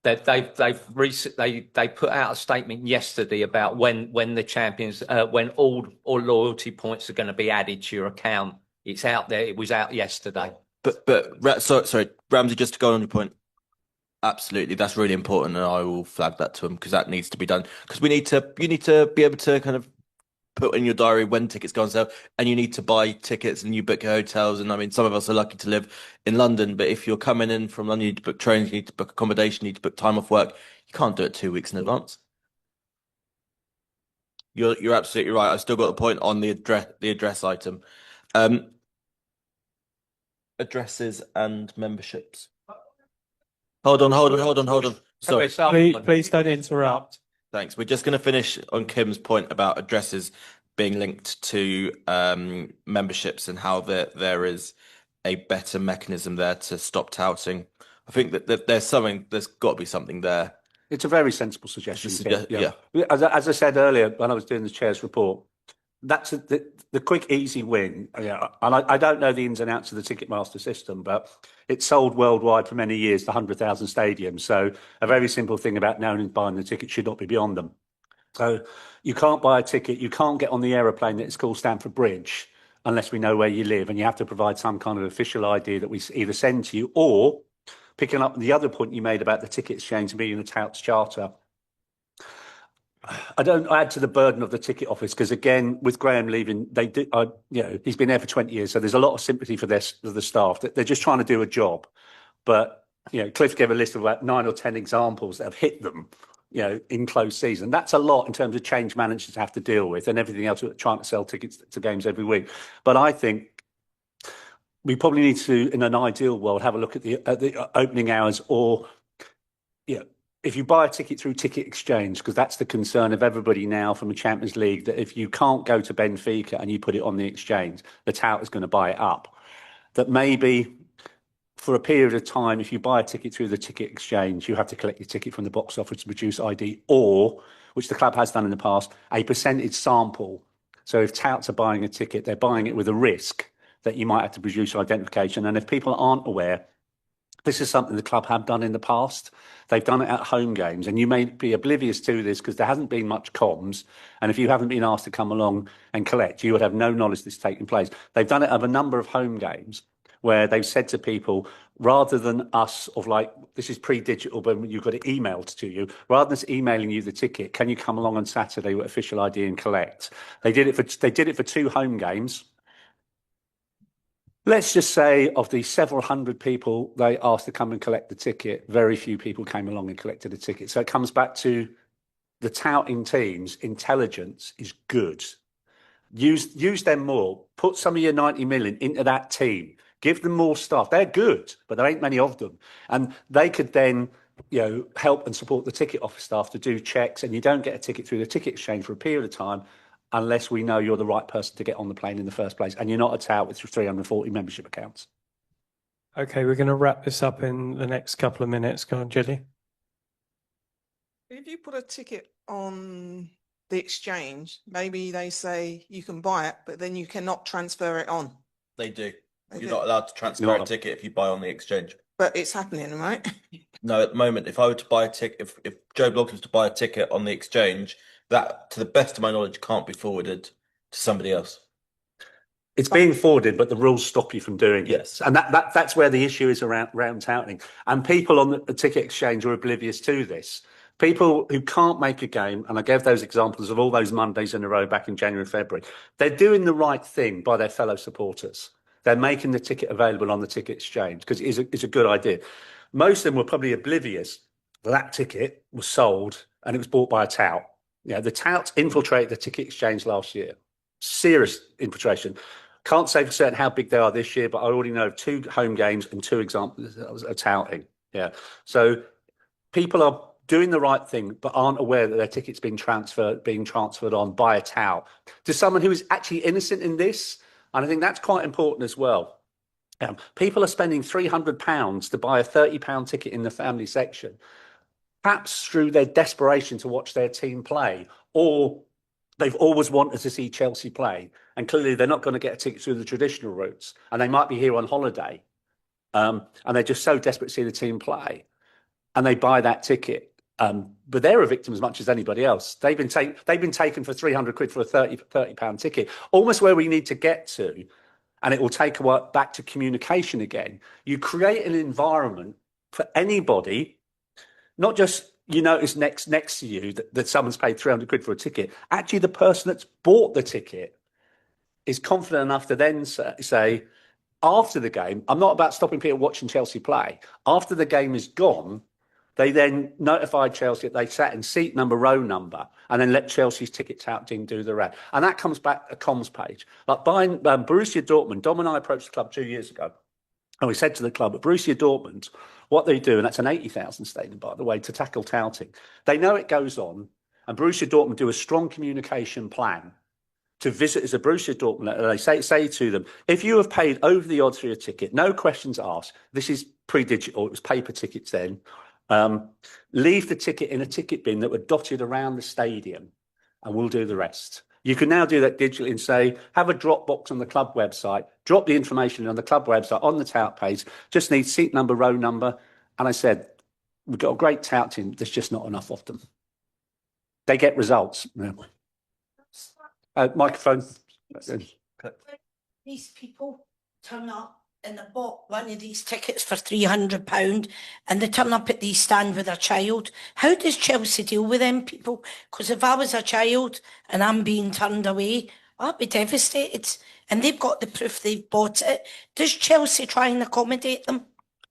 they put out a statement yesterday about when the champions when all loyalty points are going to be added to your account. It's out there. It was out yesterday. Sorry, Ramsey, just to go on your point. Absolutely, that's really important, and I will flag that to him because that needs to be done. Because you need to be able to kind of put in your diary when tickets go on sale, and you need to buy tickets and you book your hotels. And I mean, some of us are lucky to live in London, but if you're coming in from London, you need to book trains, you need to book accommodation, you need to book time off work. You can't do it 2 weeks in advance. You're absolutely right. I still got the point on the address item. Addresses and memberships. Hold on. Sorry. Please don't interrupt. Thanks. We're just going to finish on Kim's point about addresses being linked to memberships and how there is a better mechanism there to stop touting. I think that there's got to be something there. It's a very sensible suggestion. Yeah. As I said earlier when I was doing the chair's report, that's the quick, easy win. Yeah, and I don't know the ins and outs of the Ticketmaster system, but it's sold worldwide for many years to 100,000 stadiums. So a very simple thing about knowing and buying the ticket should not be beyond them. So you can't buy a ticket, you can't get on the aeroplane that it's called Stamford Bridge unless we know where you live, and you have to provide some kind of official ID that we either send to you, or picking up the other point you made about the ticket exchange being a touts charter. I don't add to the burden of the ticket office because, again, with Graham leaving, he's been there for 20 years, so there's a lot of sympathy for the staff. They're just trying to do a job. But Cliff gave a list of about 9 or 10 examples that have hit them, in close season. That's a lot in terms of change managers have to deal with and everything else, trying to sell tickets to games every week. But I think we probably need to, in an ideal world, have a look at the opening hours, or if you buy a ticket through Ticket Exchange, because that's the concern of everybody now from the Champions League, that if you can't go to Benfica and you put it on the exchange, the tout is going to buy it up. That maybe for a period of time, if you buy a ticket through the Ticket Exchange, you have to collect your ticket from the box office to produce ID, or, which the club has done in the past, a percentage sample. So if touts are buying a ticket, they're buying it with a risk that you might have to produce identification. And if people aren't aware, this is something the club have done in the past. They've done it at home games, and you may be oblivious to this because there hasn't been much comms. And if you haven't been asked to come along and collect, you would have no knowledge this is taking place. They've done it at a number of home games where they've said to people, rather than us of like, this is pre-digital, but you've got it emailed to you, rather than us emailing you the ticket, can you come along on Saturday with official ID and collect? They did it for 2 home games. Let's just say of the several hundred people they asked to come and collect the ticket, very few people came along and collected the ticket. So it comes back to the touting teams, intelligence is good. Use them more. Put some of your 90 million into that team. Give them more staff. They're good, but there ain't many of them. And they could then, help and support the ticket office staff to do checks, and you don't get a ticket through the ticket exchange for a period of time unless we know you're the right person to get on the plane in the first place, and you're not a tout with 340 membership accounts. Okay, we're going to wrap this up in the next couple of minutes. Go on, Julie. If you put a ticket on the exchange, maybe they say you can buy it, but then you cannot transfer it on. They do. They You're do. not allowed to transfer a ticket if you buy on the exchange. But it's happening, right? No, at the moment, if I were to buy a ticket, if Joe Bloggs was to buy a ticket on the exchange, that, to the best of my knowledge, can't be forwarded to somebody else. It's being forwarded, but the rules stop you from doing it. Yes. And that's where the issue is around touting. And people on the ticket exchange are oblivious to this. People who can't make a game, and I gave those examples of all those Mondays in a row back in January and February, they're doing the right thing by their fellow supporters. They're making the ticket available on the ticket exchange because it's a good idea. Most of them were probably oblivious that ticket was sold and it was bought by a tout. The touts infiltrated the ticket exchange last year. Serious infiltration. Can't say for certain how big they are this year, but I already know of 2 home games and 2 examples of touting. Yeah. So people are doing the right thing, but aren't aware that their ticket's being transferred on by a tout to someone who is actually innocent in this. And I think that's quite important as well. People are spending £300 to buy a £30 ticket in the family section, perhaps through their desperation to watch their team play, or they've always wanted to see Chelsea play, and clearly they're not going to get a ticket through the traditional routes, and they might be here on holiday, and they're just so desperate to see the team play, and they buy that ticket. But they're a victim as much as anybody else. They've been taken for 300 quid for a £30 ticket, almost where we need to get to, and it will take a while back to communication again. You create an environment for anybody, not just you notice next to you that someone's paid 300 quid for a ticket. Actually, the person that's bought the ticket is confident enough to then say, after the game, I'm not about stopping people watching Chelsea play. After the game is gone, they then notified Chelsea that they sat in seat number, row number, and then let Chelsea's ticket tout team do the rest. And that comes back a comms page. Like buying Borussia Dortmund, Dom and I approached the club 2 years ago. And we said to the club, at Borussia Dortmund, what they do, and that's an 80,000 stadium, by the way, to tackle touting. They know it goes on, and Borussia Dortmund do a strong communication plan to visitors of Borussia Dortmund. They say to them, if you have paid over the odds for your ticket, no questions asked. This is pre-digital, it was paper tickets then. Leave the ticket in a ticket bin that were dotted around the stadium, and we'll do the rest. You can now do that digitally and say, have a drop box on the club website, drop the information on the club website on the tout page, just need seat number, row number. And I said, we've got a great tout team, there's just not enough of them. They get results. Microphone. These people turn up and they bought one of these tickets for £300 and they turn up at these stands with a child. How does Chelsea deal with them people? Because if I was a child and I'm being turned away, I'd be devastated. And they've got the proof they've bought it. Does Chelsea try and accommodate them?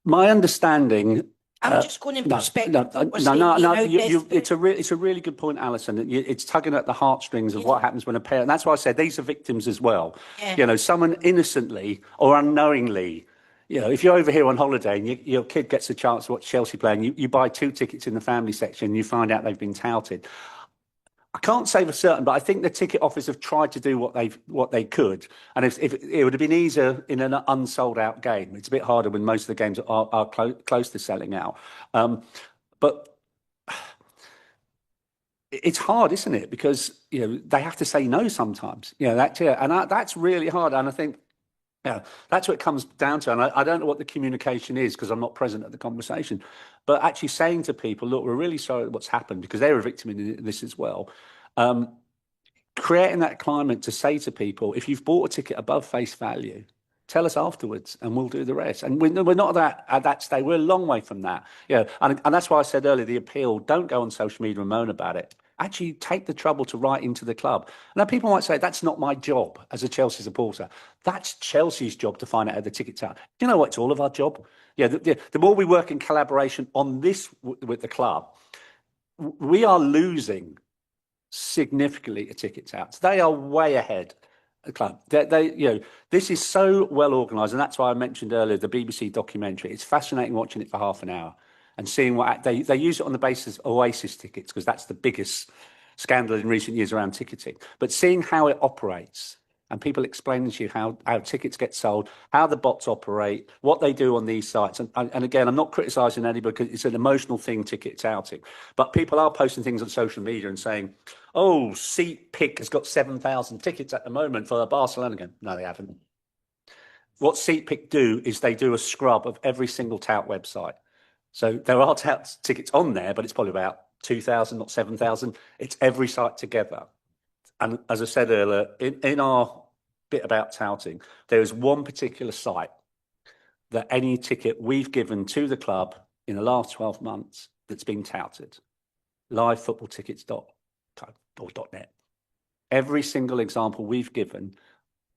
My understanding. I'm just going in perspective. No. It's a really good point, Alison. It's tugging at the heartstrings of what happens when a parent. That's why I said these are victims as well. Yeah. Someone innocently or unknowingly. If you're over here on holiday and your kid gets a chance to watch Chelsea play, and you buy 2 tickets in the family section, and you find out they've been touted. I can't say for certain, but I think the ticket office have tried to do what they could, and if it would have been easier in an unsold out game. It's a bit harder when most of the games are close to selling out, but it's hard, isn't it? Because they have to say no sometimes. That's really hard, and I think that's what it comes down to. And I don't know what the communication is because I'm not present at the conversation. But actually saying to people, look, we're really sorry what's happened because they're a victim in this as well. Creating that climate to say to people, if you've bought a ticket above face value, tell us afterwards and we'll do the rest. And we're not at that stage. We're a long way from that. And that's why I said earlier, the appeal, don't go on social media and moan about it. Actually take the trouble to write into the club. Now, people might say, that's not my job as a Chelsea supporter. That's Chelsea's job to find out how the tickets are. Do you know what? It's all of our job. The more we work in collaboration on this with the club, we are losing significantly at tickets out. They are way ahead of the club. This is so well organised, and that's why I mentioned earlier the BBC documentary. It's fascinating watching it for half an hour and seeing what they use it on the basis of Oasis tickets, because that's the biggest scandal in recent years around ticketing. But seeing how it operates and people explaining to you how tickets get sold, how the bots operate, what they do on these sites. And again, I'm not criticising anybody because it's an emotional thing, tickets outing. But people are posting things on social media and saying, oh, Seat Pick has got 7,000 tickets at the moment for Barcelona game. No, they haven't. What Seat Pick do is they do a scrub of every single tout website. So there are tout tickets on there, but it's probably about 2,000, not 7,000. It's every site together. And as I said earlier, in our bit about touting, there is one particular site that any ticket we've given to the club in the last 12 months that's been touted, livefootballtickets.net. Every single example we've given,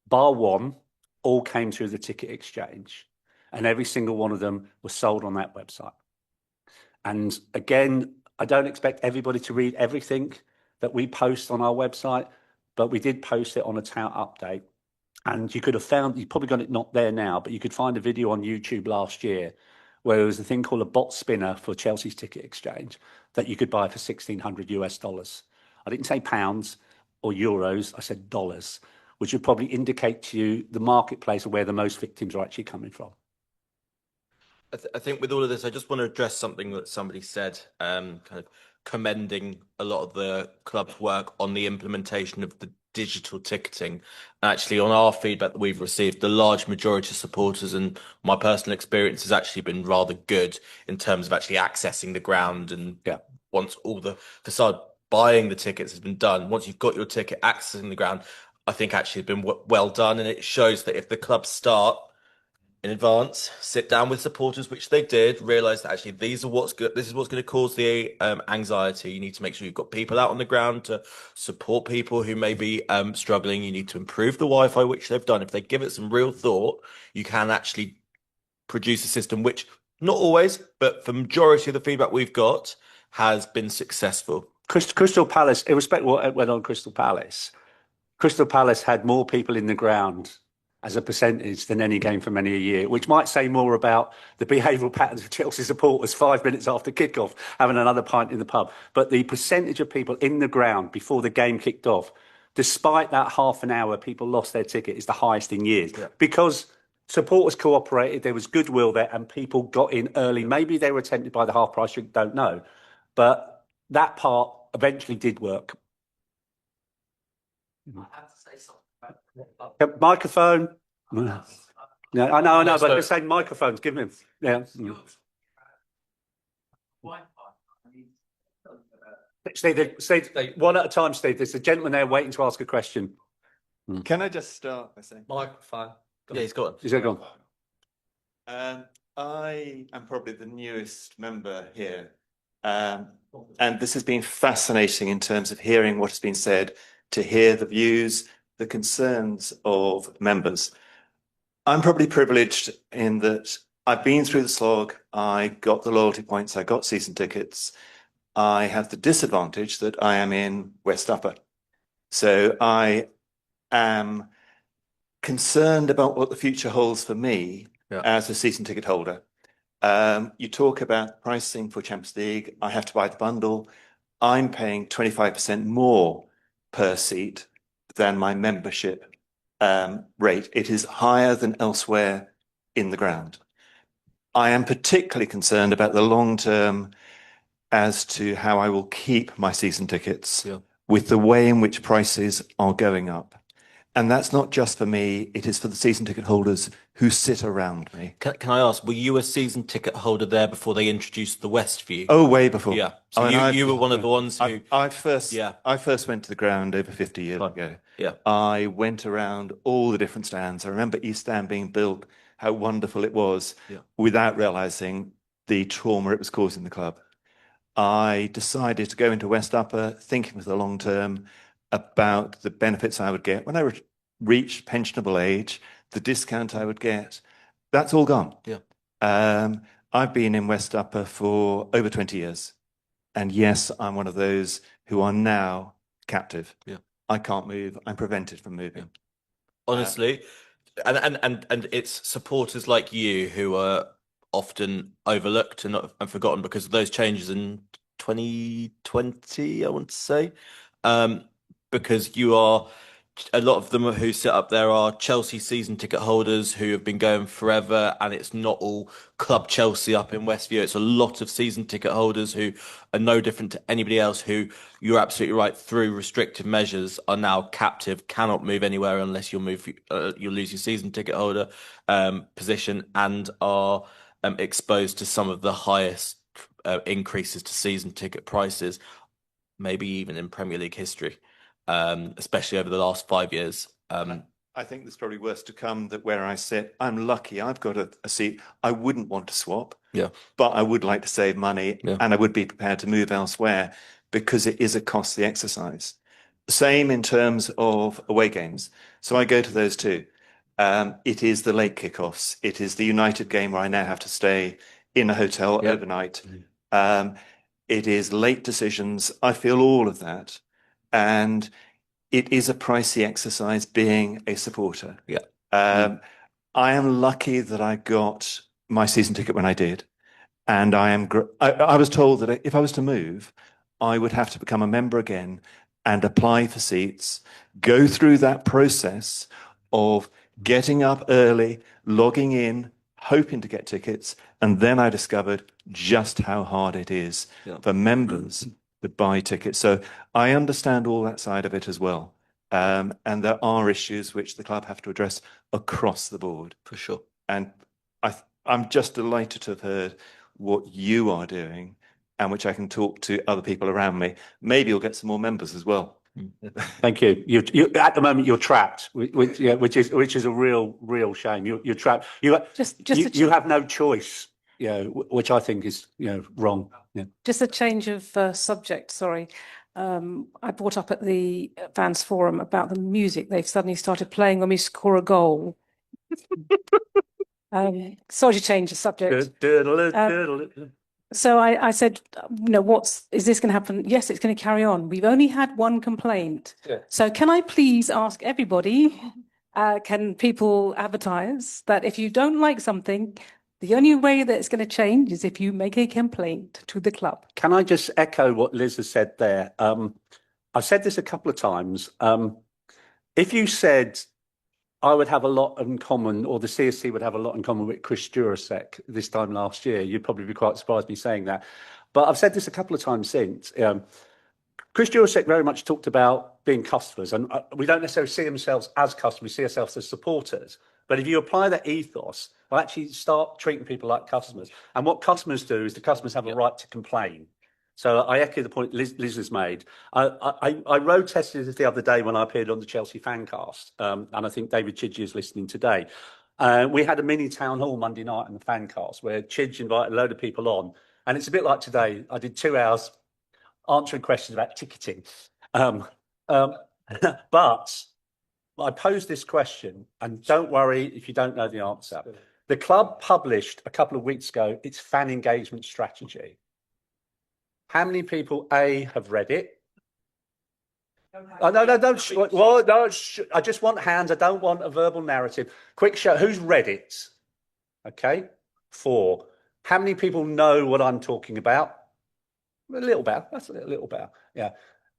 bar one, all came through the ticket exchange, and every single one of them was sold on that website. And again, I don't expect everybody to read everything that we post on our website, but we did post it on a tout update. And you could have found, you've probably got it not there now, but you could find a video on YouTube last year where there was a thing called a bot spinner for Chelsea's ticket exchange that you could buy for $1,600. I didn't say pounds or euros, I said dollars, which would probably indicate to you the marketplace of where the most victims are actually coming from. I think with all of this, I just want to address something that somebody said, kind of commending a lot of the club's work on the implementation of the digital ticketing. Actually, on our feedback that we've received, the large majority of supporters, and my personal experience has actually been rather good in terms of actually accessing the ground. And once all the facade buying the tickets has been done, once you've got your ticket, accessing the ground, I think actually it's been well done. And it shows that if the clubs start in advance, sit down with supporters, which they did, realize that actually these are what's good. This is what's going to cause the anxiety. You need to make sure you've got people out on the ground to support people who may be struggling. You need to improve the Wi-Fi, which they've done. If they give it some real thought, you can actually produce a system which, not always, but for majority of the feedback we've got, has been successful. Crystal Palace, irrespective of what went on Crystal Palace had more people in the ground as a percentage than any game for many a year, which might say more about the behavioural patterns of Chelsea supporters 5 minutes after kickoff, having another pint in the pub. But the percentage of people in the ground before the game kicked off, despite that half an hour people lost their ticket, is the highest in years. Yeah. Because supporters cooperated, there was goodwill there, and people got in early. Maybe they were tempted by the half price, you don't know. But that part eventually did work. I have to say something. Microphone. No, I know, but they're saying microphones. Give me. Yeah. Steve, one at a time, Steve. There's a gentleman there waiting to ask a question. Can I just start by saying microphone? Yeah, he's got it. He's gone. I am probably the newest member here, and this has been fascinating in terms of hearing what has been said, to hear the views, the concerns of members. I'm probably privileged in that I've been through the slog, I got the loyalty points, I got season tickets. I have the disadvantage that I am in West Upper. So I am concerned about what the future holds for me as a season ticket holder. You talk about pricing for Champions League, I have to buy the bundle. I'm paying 25% more per seat than my membership rate. It is higher than elsewhere in the ground. I am particularly concerned about the long term as to how I will keep my season tickets with the way in which prices are going up. And that's not just for me, it is for the season ticket holders who sit around me. Can I ask, were you a season ticket holder there before they introduced the Westview? Oh, way before. Yeah. So you were one of the ones who... I first went to the ground over 50 years ago. Yeah. I went around all the different stands. I remember East Stand being built, how wonderful it was, without realizing the trauma it was causing the club. I decided to go into West Upper thinking for the long term about the benefits I would get. When I reached pensionable age, the discount I would get, that's all gone. Yeah. I've been in West Upper for over 20 years. And yes, I'm one of those who are now captive. Yeah. I can't move. I'm prevented from moving. Honestly, and it's supporters like you who are often overlooked and forgotten because of those changes in 2020, I want to say. Because you are a lot of them who sit up there are Chelsea season ticket holders who have been going forever, and it's not all Club Chelsea up in Westview. It's a lot of season ticket holders who are no different to anybody else who, you're absolutely right, through restrictive measures are now captive, cannot move anywhere unless you'll lose your season ticket holder position, and are exposed to some of the highest increases to season ticket prices, maybe even in Premier League history. Especially over the last 5 years. I think there's probably worse to come that where I sit, I'm lucky. I've got a seat. I wouldn't want to swap, but I would like to save money, and I would be prepared to move elsewhere because it is a costly exercise. Same in terms of away games. So I go to those too. It is the late kickoffs. It is the United game where I now have to stay in a hotel overnight. It is late decisions. I feel all of that. And it is a pricey exercise being a supporter. I am lucky that I got my season ticket when I did. And I was told that if I was to move, I would have to become a member again and apply for seats, go through that process of getting up early, logging in, hoping to get tickets. And then I discovered just how hard it is for members to buy tickets. So I understand all that side of it as well. And there are issues which the club have to address across the board. For sure. And I'm just delighted to have heard what you are doing, and which I can talk to other people around me. Maybe you'll get some more members as well. Thank you. You at the moment you're trapped, which is a real shame. You're trapped. You have no choice. Which I think is wrong. Yeah. Just a change of subject. Sorry, I brought up at the fans forum about the music they've suddenly started playing when we score a goal. Sorry to change the subject. So I said, is this going to happen? Yes, it's going to carry on. We've only had one complaint. So can I please ask everybody, can people advertise that if you don't like something, the only way that it's going to change is if you make a complaint to the club? Can I just echo what Liz has said there? I've said this a couple of times. If you said I would have a lot in common, or the CSC would have a lot in common with Chris Jurasek this time last year, you'd probably be quite surprised me saying that. But I've said this a couple of times since. Chris Jurasek very much talked about being customers, and we don't necessarily see ourselves as customers, we see ourselves as supporters. But if you apply that ethos, we'll actually start treating people like customers. And what customers do is the customers have a right to complain. So I echo the point Liz has made. I road tested this the other day when I appeared on the Chelsea Fancast, and I think David Chidgey is listening today. We had a mini town hall Monday night in the Fancast where Chidge invited a load of people on, and it's a bit like today. I did 2 hours answering questions about ticketing, but I posed this question, and don't worry if you don't know the answer. The club published a couple of weeks ago its fan engagement strategy. How many people, A, have read it? Oh, no, don't. Well, no, I just want hands. I don't want a verbal narrative. Quick show. Who's read it? Okay. 4. How many people know what I'm talking about? A little bit. That's a little bit. Yeah.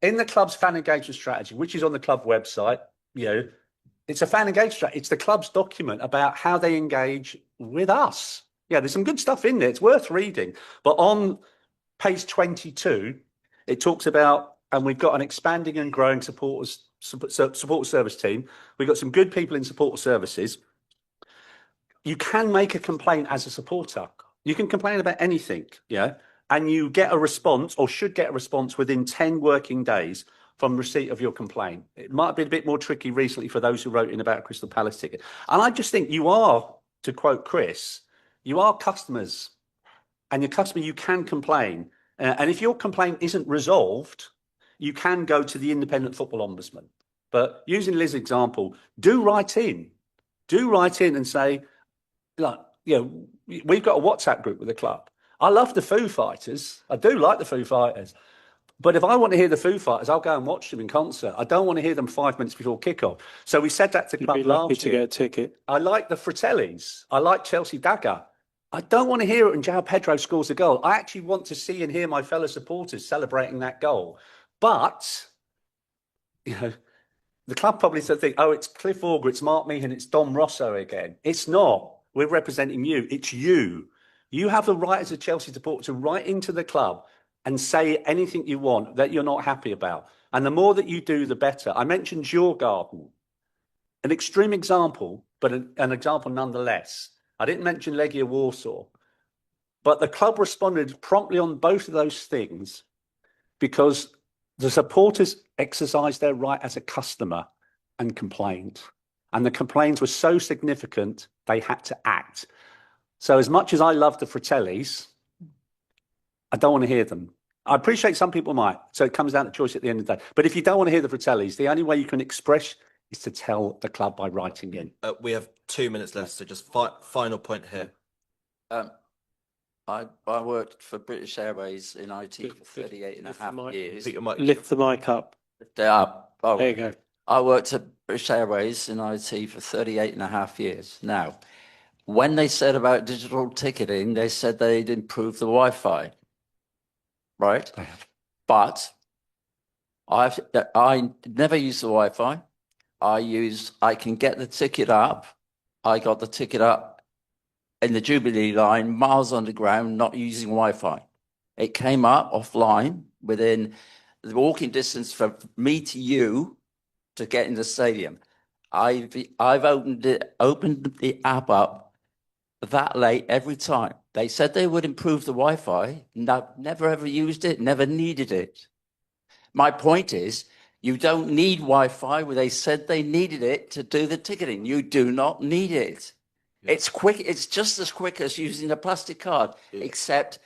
In the club's fan engagement strategy, which is on the club website, it's a fan engagement strategy. It's the club's document about how they engage with us. Yeah, there's some good stuff in there. It's worth reading. But on page 22, it talks about, and we've got an expanding and growing support service team. We've got some good people in support services. You can make a complaint as a supporter. You can complain about anything, and you get a response, or should get a response, within 10 working days from receipt of your complaint. It might have been a bit more tricky recently for those who wrote in about a Crystal Palace ticket. And I just think you are, to quote Chris, you are customers, and your customer, you can complain. And if your complaint isn't resolved, you can go to the Independent Football Ombudsman. But using Liz's example, do write in and say, look, we've got a WhatsApp group with the club. I love the Foo Fighters. I do like the Foo Fighters. But if I want to hear the Foo Fighters, I'll go and watch them in concert. I don't want to hear them 5 minutes before kickoff. So we said that to You'd club be lucky last to year. get a ticket. I like the Fratellis. I like Chelsea Dagger. I don't want to hear it when João Pedro scores a goal. I actually want to see and hear my fellow supporters celebrating that goal. But, the club probably said, oh, it's Cliff Auger, it's Mark Meehan, it's Dom Rosso again. It's not. We're representing you. It's you. You have the right as a Chelsea supporter to write into the club and say anything you want that you're not happy about. And the more that you do, the better. I mentioned Djurgården, an extreme example, but an example nonetheless. I didn't mention Legia Warsaw, but the club responded promptly on both of those things because the supporters exercised their right as a customer and complained. And the complaints were so significant, they had to act. So as much as I love the Fratellis, I don't want to hear them. I appreciate some people might. So it comes down to choice at the end of the day. But if you don't want to hear the Fratellis, the only way you can express is to tell the club by writing in. We have 2 minutes left, so just final point here. I worked for British Airways in IT for 38 and a half years. Lift the mic up. Oh, there you go. I worked at British Airways in IT for 38 and a half years. Now, when they said about digital ticketing, they said they'd improve the Wi-Fi, right? But I never use the Wi-Fi. I can get the ticket up. I got the ticket up in the Jubilee line, miles underground, not using Wi-Fi. It came up offline within the walking distance from me to you to get in the stadium. I've opened the app up that late every time. They said they would improve the Wi-Fi. No, never ever used it, never needed it. My point is, you don't need Wi-Fi where they said they needed it to do the ticketing. You do not need it. Yeah. It's quick. It's just as quick as using a plastic card, except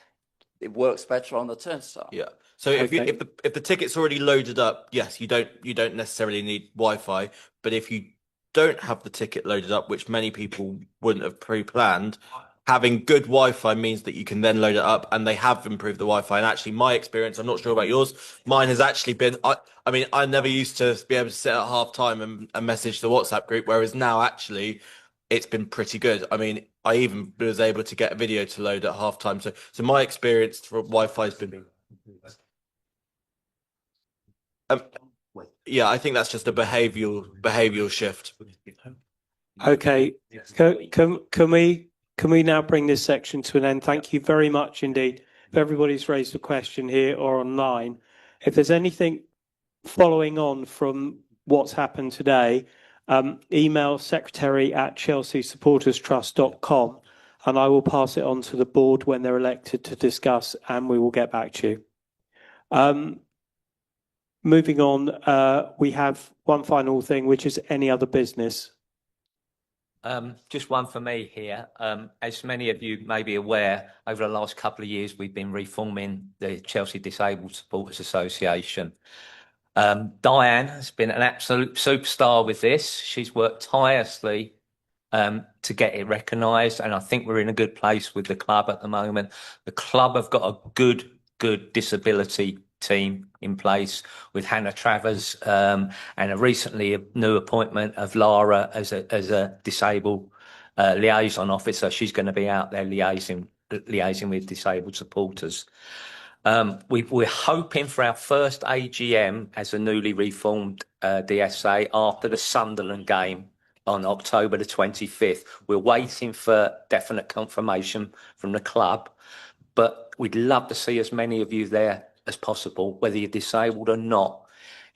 it works better on the turnstile. Yeah. So if the ticket's already loaded up, yes, you don't necessarily need Wi-Fi. But if you don't have the ticket loaded up, which many people wouldn't have pre-planned, having good Wi-Fi means that you can then load it up, and they have improved the Wi-Fi. And actually, my experience, I'm not sure about yours, mine has actually been, I mean, I never used to be able to sit at half time and message the WhatsApp group, whereas now actually it's been pretty good. I mean, I even was able to get a video to load at half time. So my experience for Wi-Fi has been, yeah, I think that's just a behavioral shift. Okay, can we now bring this section to an end? Thank you very much indeed. If everybody's raised a question here or online, if there's anything following on from what's happened today, email secretary@chelseasupporterstrust.com and I will pass it on to the board when they're elected to discuss, and we will get back to you. Moving on, we have one final thing, which is any other business. Just one for me here. As many of you may be aware, over the last couple of years, we've been reforming the Chelsea Disabled Supporters Association. Diane has been an absolute superstar with this. She's worked tirelessly to get it recognised, and I think we're in a good place with the club at the moment. The club have got a good disability team in place with Hannah Travers and a new appointment of Lara as a disabled liaison officer. She's going to be out there liaising with disabled supporters. We're hoping for our first AGM as a newly reformed DSA after the Sunderland game on October the 25th. We're waiting for definite confirmation from the club, but we'd love to see as many of you there as possible, whether you're disabled or not.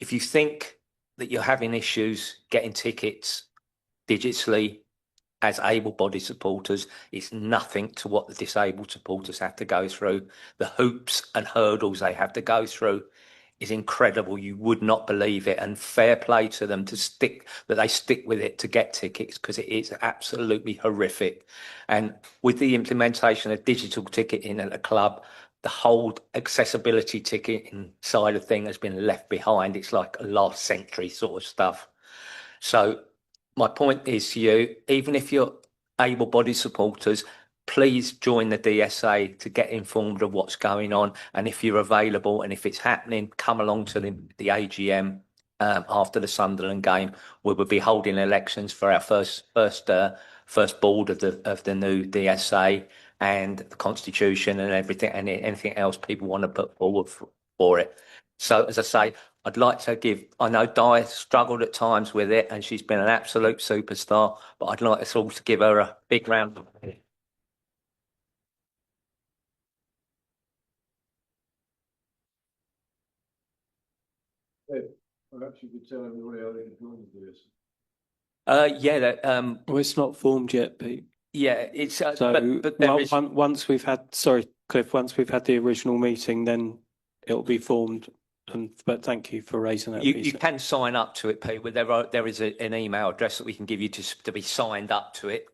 If you think that you're having issues getting tickets digitally as able-bodied supporters, it's nothing to what the disabled supporters have to go through, the hoops and hurdles they have to go through. is incredible. You would not believe it, and fair play to them that they stick with it to get tickets, because it is absolutely horrific. And with the implementation of digital ticketing at the club, the whole accessibility ticketing side of thing has been left behind. It's like a last century sort of stuff. So my point is to you, even if you're able-bodied supporters, please join the DSA to get informed of what's going on. And if you're available and if it's happening, come along to the AGM after the Sunderland game. We will be holding elections for our first board of the new DSA, and the constitution and everything, and anything else people want to put forward for it. So, as I say, I'd like to I know Di struggled at times with it, and she's been an absolute superstar, but I'd like us all to give her a big round of applause. Perhaps you could tell everybody how they can join this. Well, it's not formed yet, Pete. Yeah, it's So but there is. once we've had, sorry, Cliff, once we've had the original meeting, then it'll be formed. But thank you for raising that. You can sign up to it, Pete. There is an email address that we can give you to be signed up to it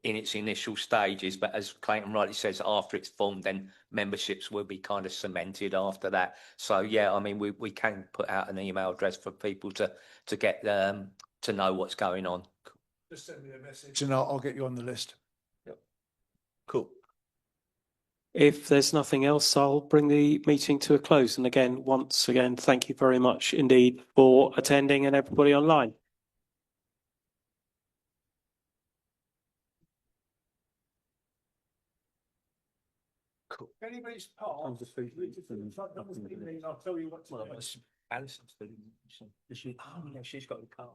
in its initial stages. But as Clayton rightly says, after it's formed, then memberships will be kind of cemented after that. So yeah, I mean, we can put out an email address for people to get to know what's going on. Just send me a message and I'll get you on the list. Yep. Cool. If there's nothing else, I'll bring the meeting to a close. And again, once again, thank you very much indeed for attending and everybody online. Cool. If anybody's part, I'll tell you what to do. Alison's doing. She's got the car.